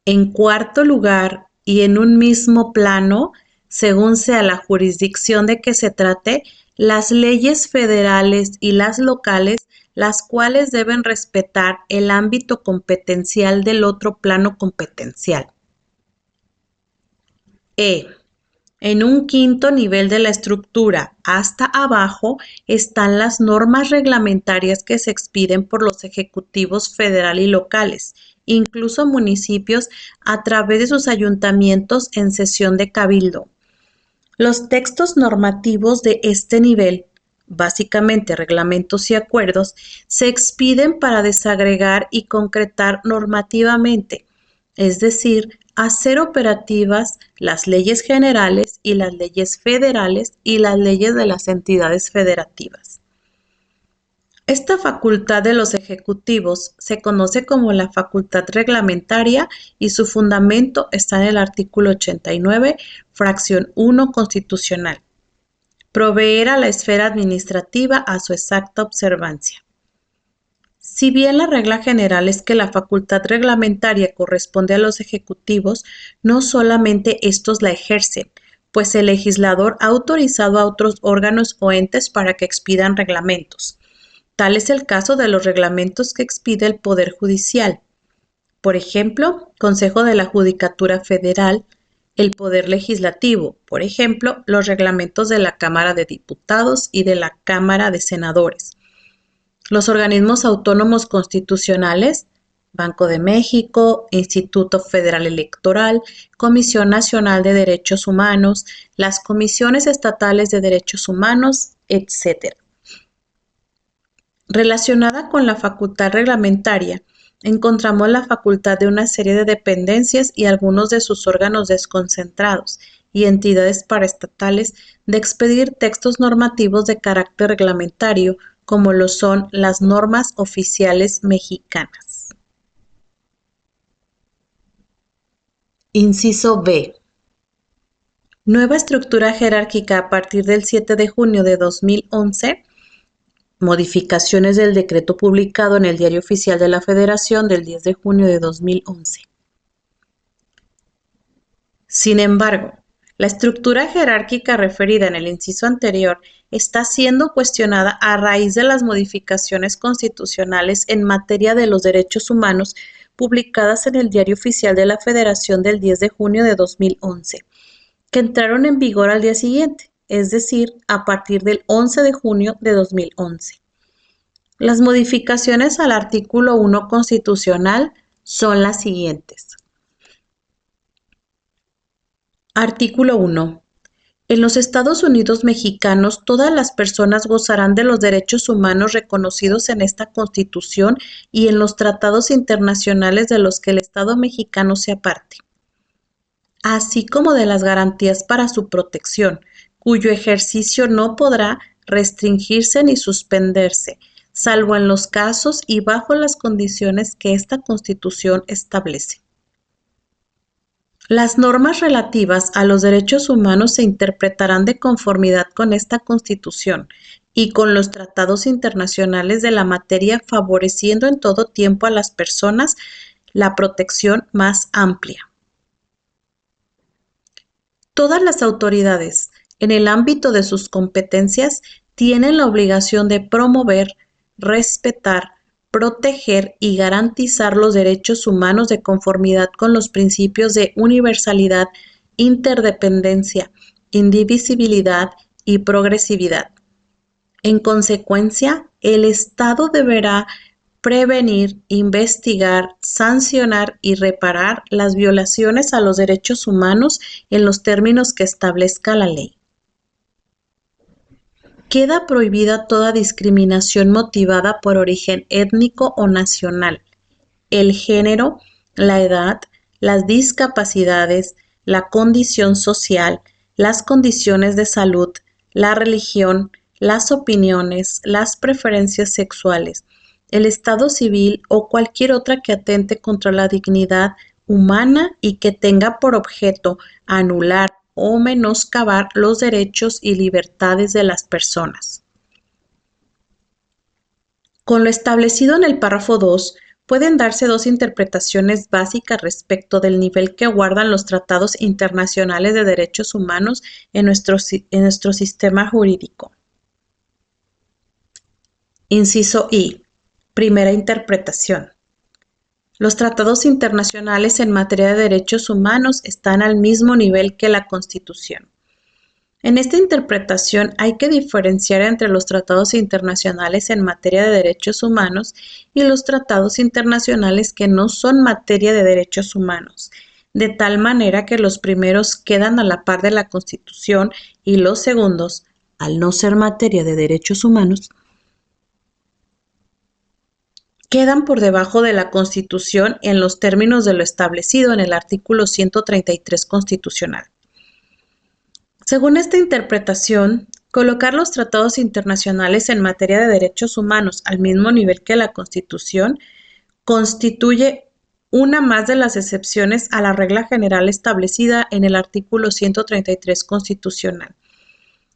En cuarto lugar, y en un mismo plano, según sea la jurisdicción de que se trate, las leyes federales y las locales, las cuales deben respetar el ámbito competencial del otro plano competencial. E. En un quinto nivel de la estructura, hasta abajo, están las normas reglamentarias que se expiden por los ejecutivos federal y locales, incluso municipios, a través de sus ayuntamientos en sesión de cabildo. Los textos normativos de este nivel, básicamente reglamentos y acuerdos, se expiden para desagregar y concretar normativamente, es decir, hacer operativas las leyes generales y las leyes federales y las leyes de las entidades federativas. Esta facultad de los ejecutivos se conoce como la facultad reglamentaria y su fundamento está en el artículo 89, fracción 1 constitucional. Proveer a la esfera administrativa a su exacta observancia. Si bien la regla general es que la facultad reglamentaria corresponde a los ejecutivos, no solamente estos la ejercen, pues el legislador ha autorizado a otros órganos o entes para que expidan reglamentos. Tal es el caso de los reglamentos que expide el Poder Judicial. Por ejemplo, Consejo de la Judicatura Federal, el Poder Legislativo, por ejemplo, los reglamentos de la Cámara de Diputados y de la Cámara de Senadores. Los organismos autónomos constitucionales, Banco de México, Instituto Federal Electoral, Comisión Nacional de Derechos Humanos, las comisiones estatales de derechos humanos, etc. Relacionada con la facultad reglamentaria, encontramos la facultad de una serie de dependencias y algunos de sus órganos desconcentrados y entidades paraestatales de expedir textos normativos de carácter reglamentario, como lo son las normas oficiales mexicanas. Inciso B. Nueva estructura jerárquica a partir del 7 de junio de 2011. Modificaciones del decreto publicado en el Diario Oficial de la Federación del 10 de junio de 2011. Sin embargo, la estructura jerárquica referida en el inciso anterior está siendo cuestionada a raíz de las modificaciones constitucionales en materia de los derechos humanos publicadas en el Diario Oficial de la Federación del 10 de junio de 2011, que entraron en vigor al día siguiente, es decir, a partir del 11 de junio de 2011. Las modificaciones al artículo 1 constitucional son las siguientes. Artículo 1. En los Estados Unidos mexicanos, todas las personas gozarán de los derechos humanos reconocidos en esta Constitución y en los tratados internacionales de los que el Estado mexicano sea parte, así como de las garantías para su protección, cuyo ejercicio no podrá restringirse ni suspenderse, salvo en los casos y bajo las condiciones que esta Constitución establece. Las normas relativas a los derechos humanos se interpretarán de conformidad con esta Constitución y con los tratados internacionales de la materia, favoreciendo en todo tiempo a las personas la protección más amplia. Todas las autoridades, en el ámbito de sus competencias, tienen la obligación de promover, respetar, proteger y garantizar los derechos humanos de conformidad con los principios de universalidad, interdependencia, indivisibilidad y progresividad. En consecuencia, el Estado deberá prevenir, investigar, sancionar y reparar las violaciones a los derechos humanos en los términos que establezca la ley. Queda prohibida toda discriminación motivada por origen étnico o nacional, el género, la edad, las discapacidades, la condición social, las condiciones de salud, la religión, las opiniones, las preferencias sexuales, el estado civil o cualquier otra que atente contra la dignidad humana y que tenga por objeto anular o menoscabar los derechos y libertades de las personas. Con lo establecido en el párrafo 2, pueden darse dos interpretaciones básicas respecto del nivel que guardan los tratados internacionales de derechos humanos en nuestro sistema jurídico. Inciso I. Primera interpretación. Los tratados internacionales en materia de derechos humanos están al mismo nivel que la Constitución. En esta interpretación hay que diferenciar entre los tratados internacionales en materia de derechos humanos y los tratados internacionales que no son materia de derechos humanos, de tal manera que los primeros quedan a la par de la Constitución y los segundos, al no ser materia de derechos humanos, quedan por debajo de la Constitución en los términos de lo establecido en el artículo 133 constitucional. Según esta interpretación, colocar los tratados internacionales en materia de derechos humanos al mismo nivel que la Constitución constituye una más de las excepciones a la regla general establecida en el artículo 133 constitucional.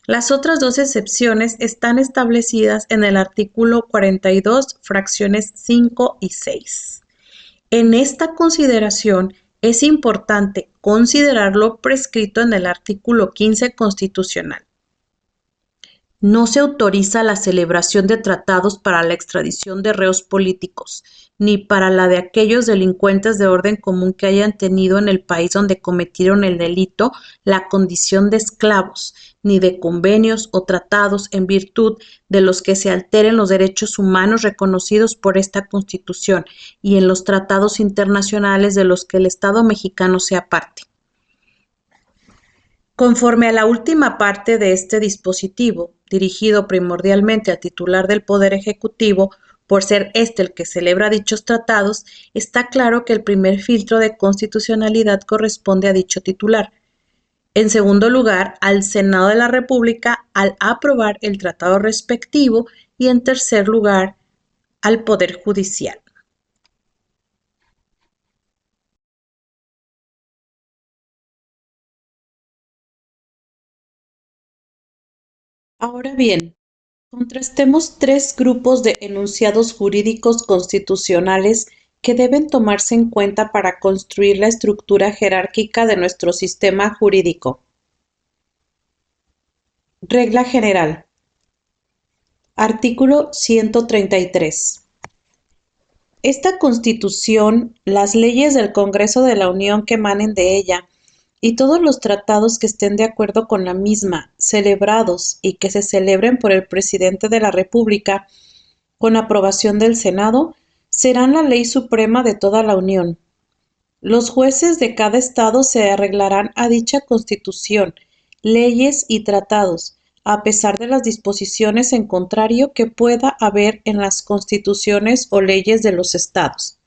Las otras dos excepciones están establecidas en el artículo 42, fracciones 5 y 6. En esta consideración, es importante considerar lo prescrito en el artículo 15 constitucional. No se autoriza la celebración de tratados para la extradición de reos políticos, ni para la de aquellos delincuentes de orden común que hayan tenido en el país donde cometieron el delito la condición de esclavos, ni de convenios o tratados en virtud de los que se alteren los derechos humanos reconocidos por esta Constitución y en los tratados internacionales de los que el Estado mexicano sea parte. Conforme a la última parte de este dispositivo, dirigido primordialmente al titular del Poder Ejecutivo, por ser este el que celebra dichos tratados, está claro que el primer filtro de constitucionalidad corresponde a dicho titular. En segundo lugar, al Senado de la República al aprobar el tratado respectivo y en tercer lugar, al Poder Judicial. Ahora bien, contrastemos tres grupos de enunciados jurídicos constitucionales que deben tomarse en cuenta para construir la estructura jerárquica de nuestro sistema jurídico. Regla general. Artículo 133. Esta Constitución, las leyes del Congreso de la Unión que emanen de ella y todos los tratados que estén de acuerdo con la misma, celebrados y que se celebren por el Presidente de la República, con aprobación del Senado, serán la ley suprema de toda la Unión. Los jueces de cada estado se arreglarán a dicha Constitución, leyes y tratados, a pesar de las disposiciones en contrario que pueda haber en las constituciones o leyes de los estados.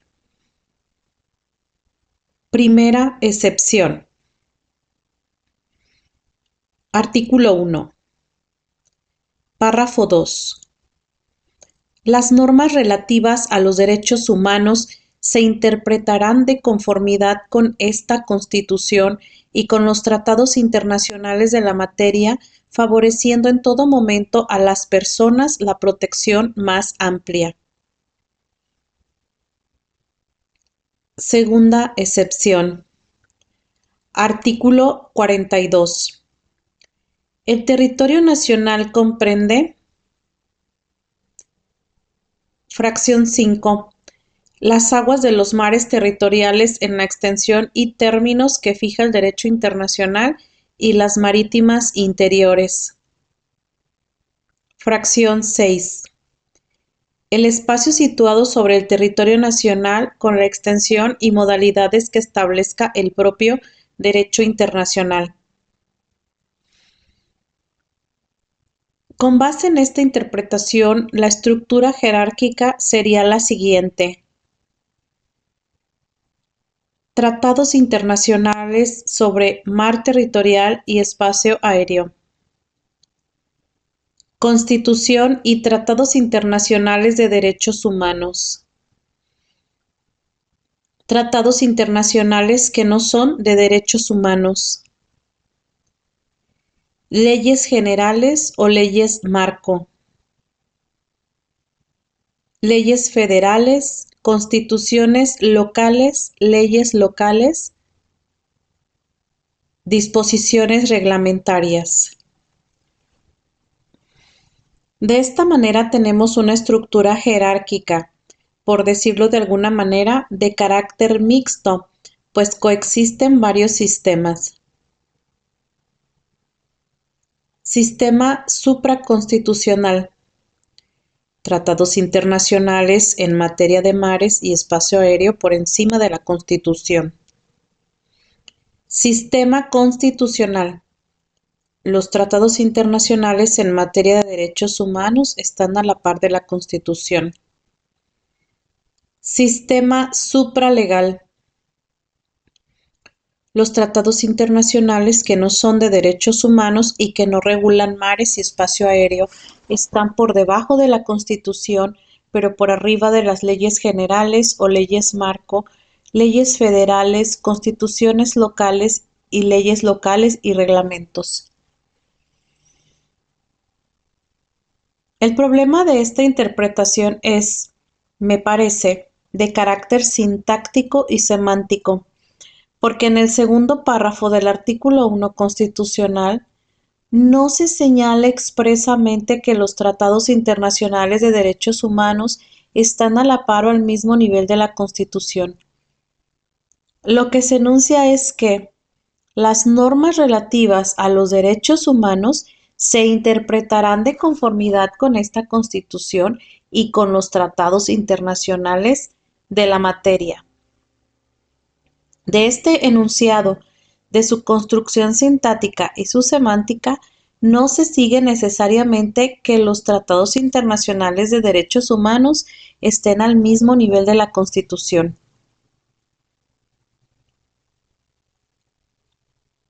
Primera excepción. Artículo 1. Párrafo 2. Las normas relativas a los derechos humanos se interpretarán de conformidad con esta Constitución y con los tratados internacionales de la materia, favoreciendo en todo momento a las personas la protección más amplia. Segunda excepción. Artículo 42. El territorio nacional comprende: Fracción 5. Las aguas de los mares territoriales en la extensión y términos que fija el derecho internacional y las marítimas interiores. Fracción 6. El espacio situado sobre el territorio nacional con la extensión y modalidades que establezca el propio derecho internacional. Con base en esta interpretación, la estructura jerárquica sería la siguiente. Tratados internacionales sobre mar territorial y espacio aéreo. Constitución y tratados internacionales de derechos humanos. Tratados internacionales que no son de derechos humanos. Leyes generales o leyes marco. Leyes federales, constituciones locales, leyes locales, disposiciones reglamentarias. De esta manera tenemos una estructura jerárquica, por decirlo de alguna manera, de carácter mixto, pues coexisten varios sistemas. Sistema supraconstitucional. Tratados internacionales en materia de mares y espacio aéreo por encima de la Constitución. Sistema constitucional. Los tratados internacionales en materia de derechos humanos están a la par de la Constitución. Sistema supralegal. Los tratados internacionales que no son de derechos humanos y que no regulan mares y espacio aéreo están por debajo de la Constitución, pero por arriba de las leyes generales o leyes marco, leyes federales, constituciones locales y leyes locales y reglamentos. El problema de esta interpretación es, me parece, de carácter sintáctico y semántico, porque en el segundo párrafo del artículo 1 constitucional no se señala expresamente que los tratados internacionales de derechos humanos están a la par o al mismo nivel de la Constitución. Lo que se enuncia es que las normas relativas a los derechos humanos se interpretarán de conformidad con esta Constitución y con los tratados internacionales de la materia. De este enunciado, de su construcción sintáctica y su semántica, no se sigue necesariamente que los tratados internacionales de derechos humanos estén al mismo nivel de la Constitución.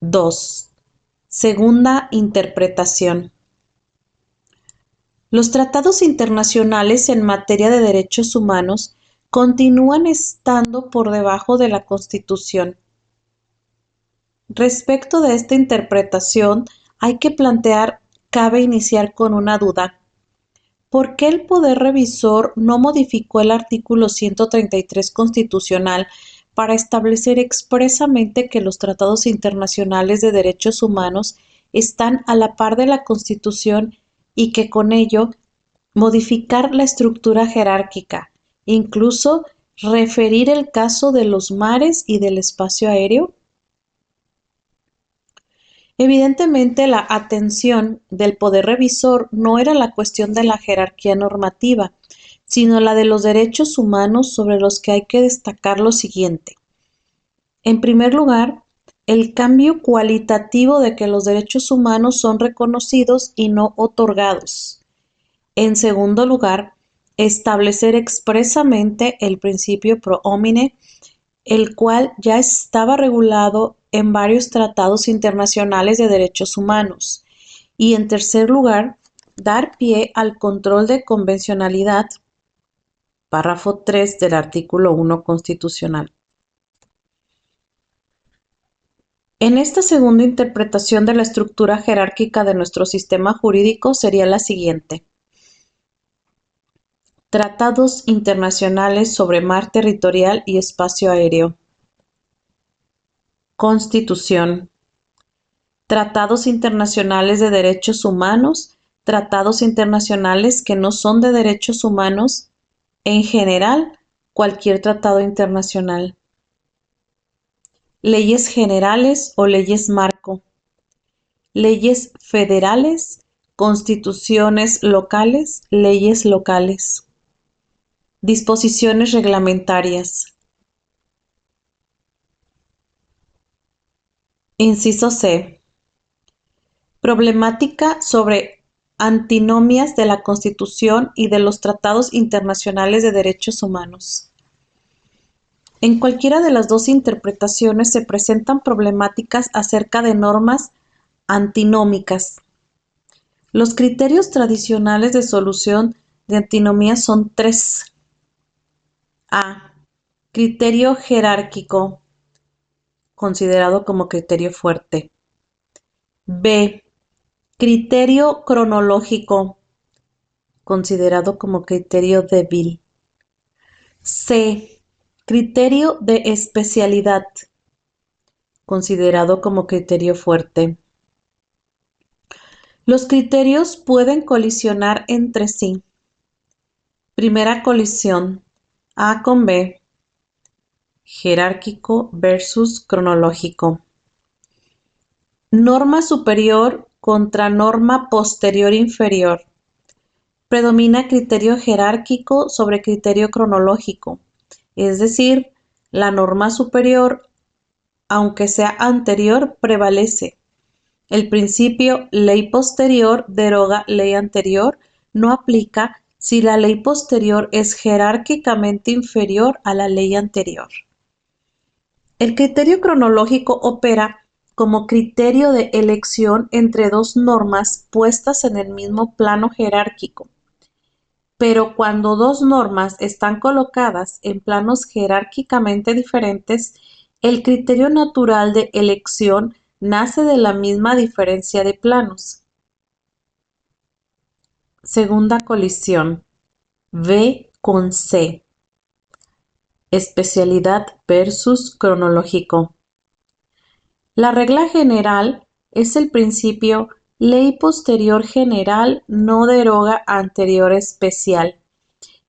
2. Segunda interpretación. Los tratados internacionales en materia de derechos humanos continúan estando por debajo de la Constitución. Respecto de esta interpretación, hay que cabe iniciar con una duda. ¿Por qué el Poder Revisor no modificó el artículo 133 constitucional para establecer expresamente que los tratados internacionales de derechos humanos están a la par de la Constitución y que con ello modificar la estructura jerárquica, incluso referir el caso de los mares y del espacio aéreo? Evidentemente, la atención del Poder Revisor no era la cuestión de la jerarquía normativa, sino la de los derechos humanos, sobre los que hay que destacar lo siguiente. En primer lugar, el cambio cualitativo de que los derechos humanos son reconocidos y no otorgados. En segundo lugar, establecer expresamente el principio pro homine, el cual ya estaba regulado en varios tratados internacionales de derechos humanos. Y en tercer lugar, dar pie al control de convencionalidad, párrafo 3 del artículo 1 constitucional. En esta segunda interpretación de la estructura jerárquica de nuestro sistema jurídico sería la siguiente. Tratados internacionales sobre mar territorial y espacio aéreo. Constitución. Tratados internacionales de derechos humanos, tratados internacionales que no son de derechos humanos, en general, cualquier tratado internacional. Leyes generales o leyes marco. Leyes federales, constituciones locales, leyes locales. Disposiciones reglamentarias. Inciso C. Problemática sobre antinomias de la Constitución y de los tratados internacionales de derechos humanos. En cualquiera de las dos interpretaciones se presentan problemáticas acerca de normas antinómicas. Los criterios tradicionales de solución de antinomías son tres. A. Criterio jerárquico, considerado como criterio fuerte. B. Criterio cronológico, considerado como criterio débil. C. Criterio de especialidad, considerado como criterio fuerte. Los criterios pueden colisionar entre sí. Primera colisión, A con B, jerárquico versus cronológico. Norma superior contra norma posterior inferior. Predomina criterio jerárquico sobre criterio cronológico, es decir, la norma superior, aunque sea anterior, prevalece. El principio ley posterior deroga ley anterior no aplica si la ley posterior es jerárquicamente inferior a la ley anterior. El criterio cronológico opera como criterio de elección entre dos normas puestas en el mismo plano jerárquico. Pero cuando dos normas están colocadas en planos jerárquicamente diferentes, el criterio natural de elección nace de la misma diferencia de planos. Segunda colisión. B con C. Especialidad versus cronológico. La regla general es el principio ley posterior general no deroga anterior especial,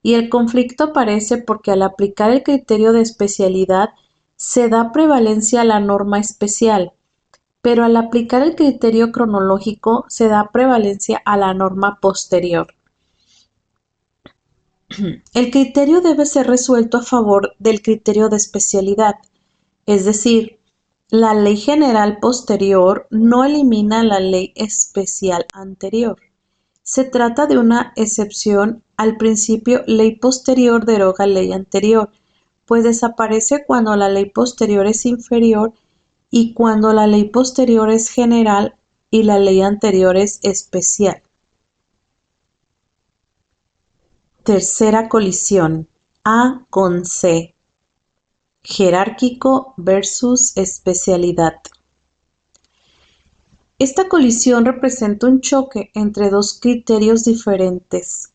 Y el conflicto aparece porque al aplicar el criterio de especialidad se da prevalencia a la norma especial, pero al aplicar el criterio cronológico se da prevalencia a la norma posterior. El criterio debe ser resuelto a favor del criterio de especialidad, es decir, la ley general posterior no elimina la ley especial anterior. Se trata de una excepción al principio ley posterior deroga ley anterior, pues desaparece cuando la ley posterior es inferior y cuando la ley posterior es general y la ley anterior es especial. Tercera colisión. A con C. Jerárquico versus especialidad. Esta colisión representa un choque entre dos criterios diferentes.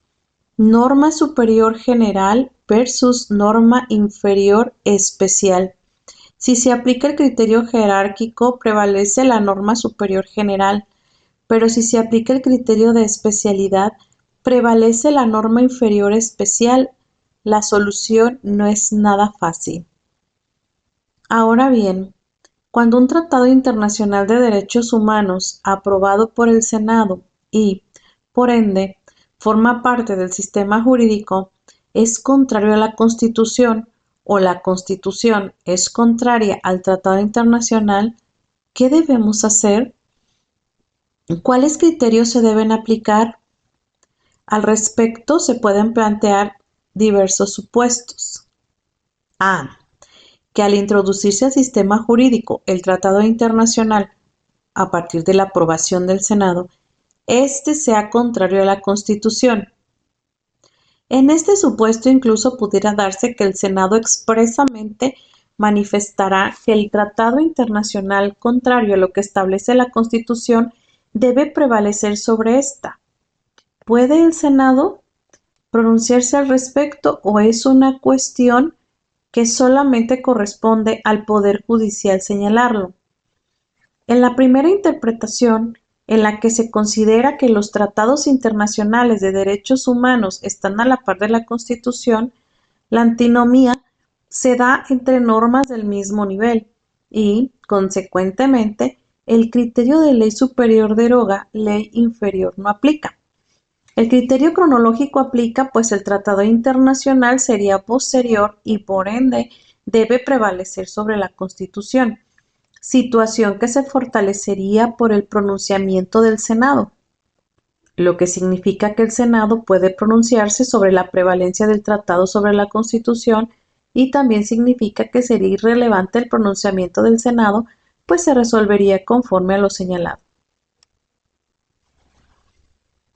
Norma superior general versus norma inferior especial. Si se aplica el criterio jerárquico, prevalece la norma superior general, pero si se aplica el criterio de especialidad, prevalece la norma inferior especial. La solución no es nada fácil. Ahora bien, cuando un tratado internacional de derechos humanos aprobado por el Senado y, por ende, forma parte del sistema jurídico, es contrario a la Constitución o la Constitución es contraria al tratado internacional, ¿qué debemos hacer? ¿Cuáles criterios se deben aplicar? Al respecto, se pueden plantear diversos supuestos. A. Que al introducirse al sistema jurídico el tratado internacional a partir de la aprobación del Senado, este sea contrario a la Constitución. En este supuesto incluso pudiera darse que el Senado expresamente manifestará que el tratado internacional contrario a lo que establece la Constitución debe prevalecer sobre esta. ¿Puede el Senado pronunciarse al respecto o es una cuestión que solamente corresponde al Poder Judicial señalarlo? En la primera interpretación, en la que se considera que los tratados internacionales de derechos humanos están a la par de la Constitución, la antinomía se da entre normas del mismo nivel y, consecuentemente, el criterio de ley superior deroga, ley inferior no aplica. El criterio cronológico aplica, pues el tratado internacional sería posterior y por ende debe prevalecer sobre la Constitución, situación que se fortalecería por el pronunciamiento del Senado, lo que significa que el Senado puede pronunciarse sobre la prevalencia del tratado sobre la Constitución y también significa que sería irrelevante el pronunciamiento del Senado, pues se resolvería conforme a lo señalado.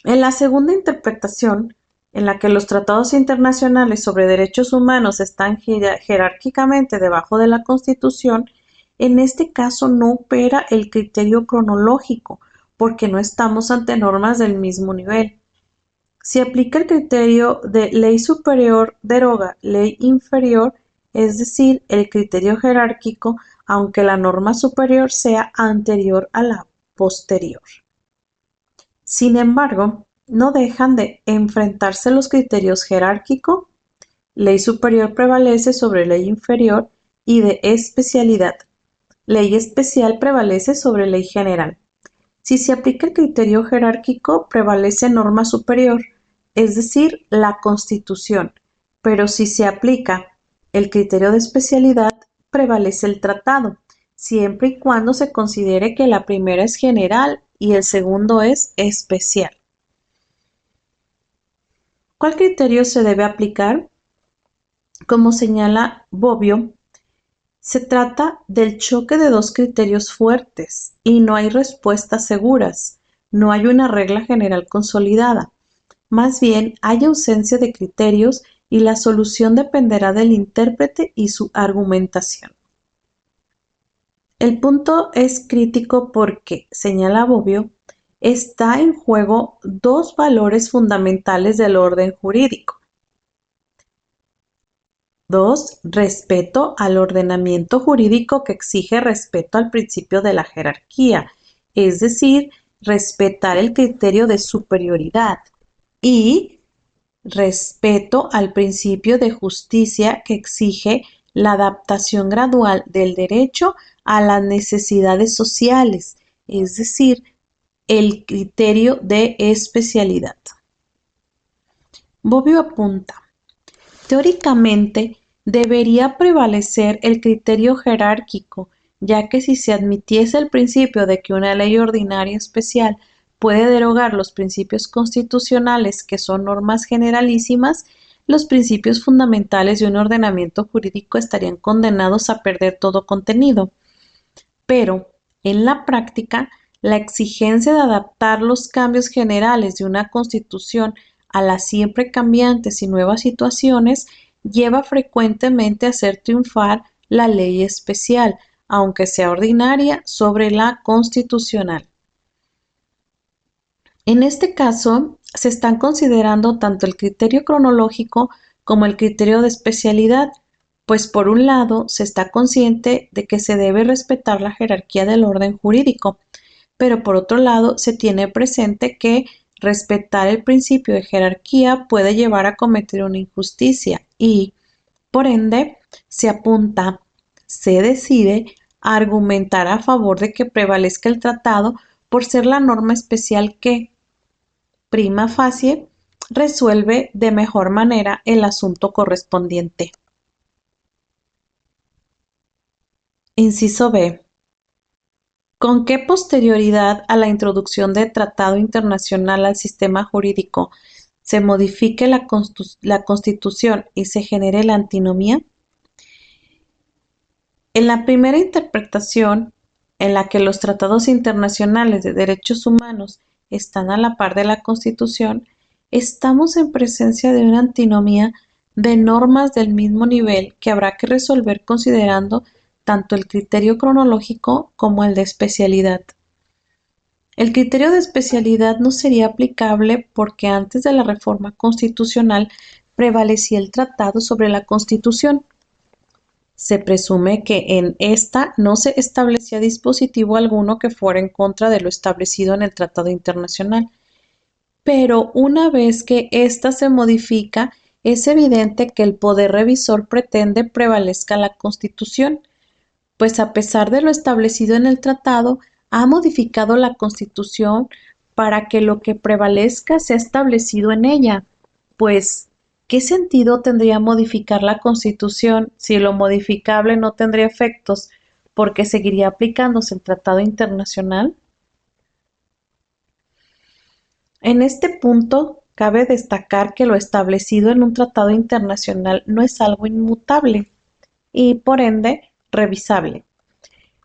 En la segunda interpretación, en la que los tratados internacionales sobre derechos humanos están jerárquicamente debajo de la Constitución, en este caso no opera el criterio cronológico, porque no estamos ante normas del mismo nivel. Se aplica el criterio de ley superior deroga ley inferior, es decir, el criterio jerárquico, aunque la norma superior sea anterior a la posterior. Sin embargo, no dejan de enfrentarse los criterios jerárquico, ley superior prevalece sobre ley inferior y de especialidad. Ley especial prevalece sobre ley general. Si se aplica el criterio jerárquico, prevalece norma superior, es decir, la Constitución, pero si se aplica el criterio de especialidad, prevalece el tratado, siempre y cuando se considere que la primera es general y el segundo es especial. ¿Cuál criterio se debe aplicar? Como señala Bobbio, se trata del choque de dos criterios fuertes y no hay respuestas seguras, no hay una regla general consolidada. Más bien, hay ausencia de criterios y la solución dependerá del intérprete y su argumentación. El punto es crítico porque, señala Bobbio, está en juego dos valores fundamentales del orden jurídico. 2. Respeto al ordenamiento jurídico que exige respeto al principio de la jerarquía, es decir, respetar el criterio de superioridad. Y respeto al principio de justicia que exige la adaptación gradual del derecho a las necesidades sociales, es decir, el criterio de especialidad. Bobbio apunta: teóricamente, debería prevalecer el criterio jerárquico, ya que si se admitiese el principio de que una ley ordinaria especial puede derogar los principios constitucionales, que son normas generalísimas, los principios fundamentales de un ordenamiento jurídico estarían condenados a perder todo contenido. Pero, en la práctica, la exigencia de adaptar los cambios generales de una Constitución a las siempre cambiantes y nuevas situaciones lleva frecuentemente a hacer triunfar la ley especial, aunque sea ordinaria, sobre la constitucional. En este caso, se están considerando tanto el criterio cronológico como el criterio de especialidad, pues por un lado se está consciente de que se debe respetar la jerarquía del orden jurídico, pero por otro lado se tiene presente que respetar el principio de jerarquía puede llevar a cometer una injusticia y, por ende, se decide a argumentar a favor de que prevalezca el tratado por ser la norma especial que, prima facie, resuelve de mejor manera el asunto correspondiente. Inciso B. ¿Con qué posterioridad a la introducción del tratado internacional al sistema jurídico se modifique la Constitución y se genere la antinomía? En la primera interpretación, en la que los tratados internacionales de derechos humanos están a la par de la Constitución, estamos en presencia de una antinomía de normas del mismo nivel que habrá que resolver considerando tanto el criterio cronológico como el de especialidad. El criterio de especialidad no sería aplicable porque antes de la reforma constitucional prevalecía el tratado sobre la Constitución. Se presume que en esta no se establecía dispositivo alguno que fuera en contra de lo establecido en el Tratado Internacional. Pero una vez que ésta se modifica, es evidente que el poder revisor pretende prevalezca la Constitución, pues a pesar de lo establecido en el tratado, ha modificado la Constitución para que lo que prevalezca sea establecido en ella, pues ¿qué sentido tendría modificar la Constitución si lo modificable no tendría efectos porque seguiría aplicándose el tratado internacional? En este punto, cabe destacar que lo establecido en un tratado internacional no es algo inmutable y, por ende, revisable.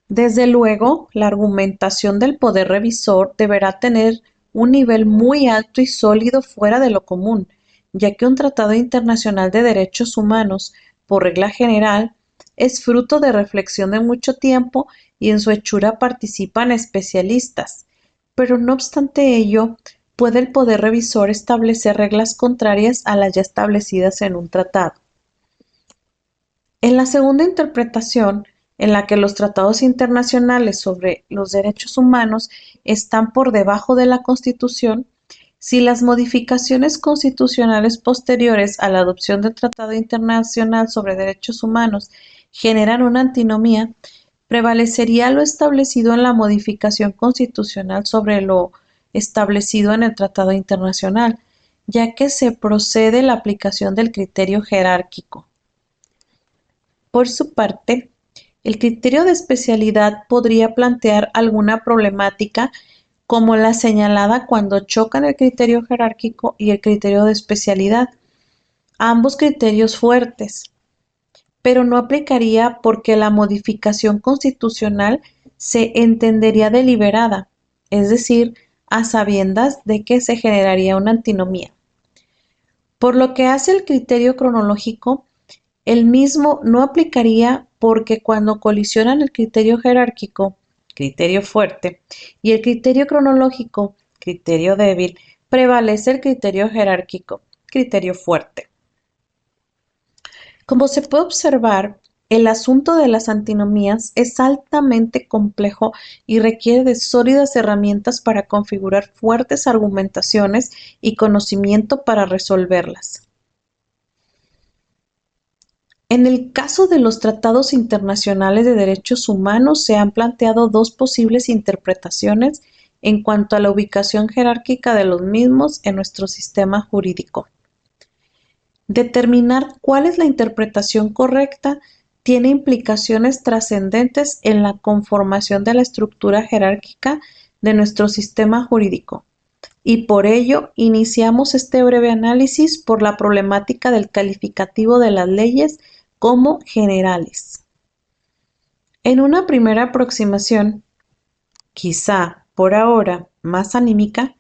Desde luego, la argumentación del poder revisor deberá tener un nivel muy alto y sólido fuera de lo común, ya que un tratado internacional de derechos humanos, por regla general, es fruto de reflexión de mucho tiempo y en su hechura participan especialistas. Pero no obstante ello, puede el poder revisor establecer reglas contrarias a las ya establecidas en un tratado. En la segunda interpretación, en la que los tratados internacionales sobre los derechos humanos están por debajo de la Constitución, si las modificaciones constitucionales posteriores a la adopción del Tratado Internacional sobre Derechos Humanos generan una antinomía, prevalecería lo establecido en la modificación constitucional sobre lo establecido en el Tratado Internacional, ya que se procede la aplicación del criterio jerárquico. Por su parte, el criterio de especialidad podría plantear alguna problemática como la señalada cuando chocan el criterio jerárquico y el criterio de especialidad, ambos criterios fuertes, pero no aplicaría porque la modificación constitucional se entendería deliberada, es decir, a sabiendas de que se generaría una antinomía. Por lo que hace el criterio cronológico, el mismo no aplicaría porque cuando colisionan el criterio jerárquico, criterio fuerte, y el criterio cronológico, criterio débil, prevalece el criterio jerárquico, criterio fuerte. Como se puede observar, El asunto de las antinomías es altamente complejo y requiere de sólidas herramientas para configurar fuertes argumentaciones y conocimiento para resolverlas. En el caso de los tratados internacionales de derechos humanos se han planteado dos posibles interpretaciones en cuanto a la ubicación jerárquica de los mismos en nuestro sistema jurídico. Determinar cuál es la interpretación correcta tiene implicaciones trascendentes en la conformación de la estructura jerárquica de nuestro sistema jurídico, y por ello iniciamos este breve análisis por la problemática del calificativo de las leyes como generales. En una primera aproximación, quizá por ahora más anímica,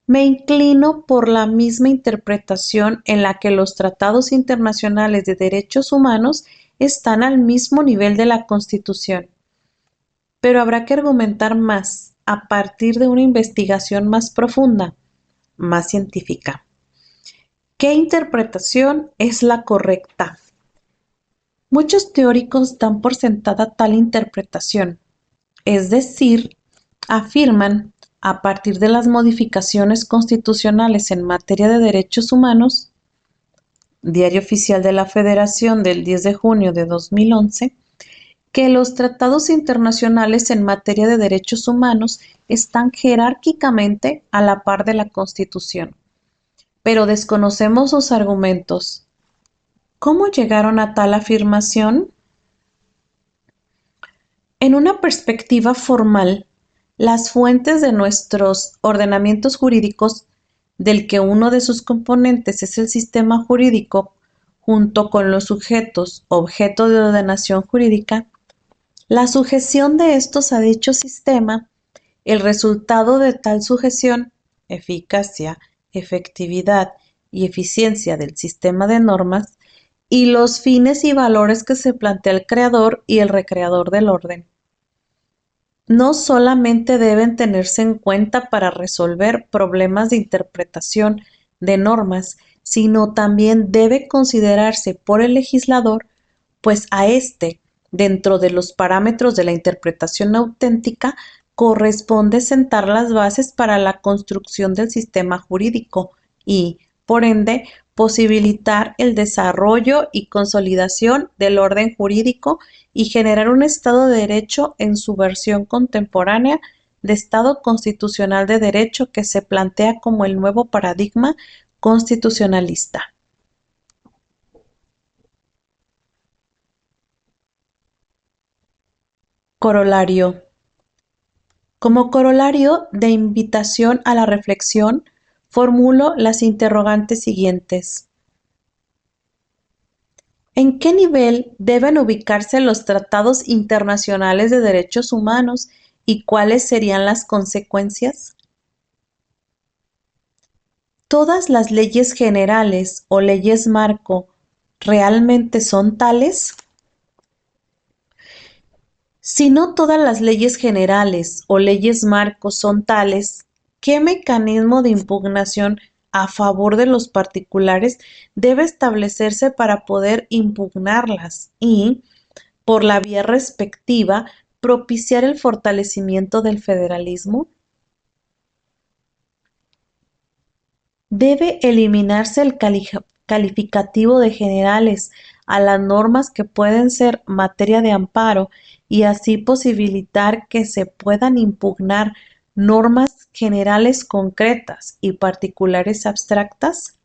me inclino por la misma interpretación en la que los tratados internacionales de derechos humanos están al mismo nivel de la Constitución, pero habrá que argumentar más a partir de una investigación más profunda, más científica. ¿Qué interpretación es la correcta? Muchos teóricos dan por sentada tal interpretación, es decir, afirman, a partir de las modificaciones constitucionales en materia de derechos humanos, Diario Oficial de la Federación del 10 de junio de 2011, que los tratados internacionales en materia de derechos humanos están jerárquicamente a la par de la Constitución, pero desconocemos sus argumentos. ¿Cómo llegaron a tal afirmación? En una perspectiva formal, las fuentes de nuestros ordenamientos jurídicos, del que uno de sus componentes es el sistema jurídico, junto con los sujetos objeto de ordenación jurídica, la sujeción de estos a dicho sistema, el resultado de tal sujeción, eficacia, efectividad y eficiencia del sistema de normas, y los fines y valores que se plantea el creador y el recreador del orden. No solamente deben tenerse en cuenta para resolver problemas de interpretación de normas, sino también debe considerarse por el legislador, pues a éste, dentro de los parámetros de la interpretación auténtica, corresponde sentar las bases para la construcción del sistema jurídico y, por ende, posibilitar el desarrollo y consolidación del orden jurídico y generar un Estado de Derecho en su versión contemporánea de Estado constitucional de derecho que se plantea como el nuevo paradigma constitucionalista. Corolario. Como corolario de invitación a la reflexión, formulo las interrogantes siguientes. ¿En qué nivel deben ubicarse los tratados internacionales de derechos humanos y cuáles serían las consecuencias? ¿Todas las leyes generales o leyes marco realmente son tales? Si no todas las leyes generales o leyes marco son tales, ¿qué mecanismo de impugnación a favor de los particulares debe establecerse para poder impugnarlas y, por la vía respectiva, propiciar el fortalecimiento del federalismo? Debe eliminarse el calificativo de generales a las normas que pueden ser materia de amparo y así posibilitar que se puedan impugnar normas generales concretas y particulares abstractas.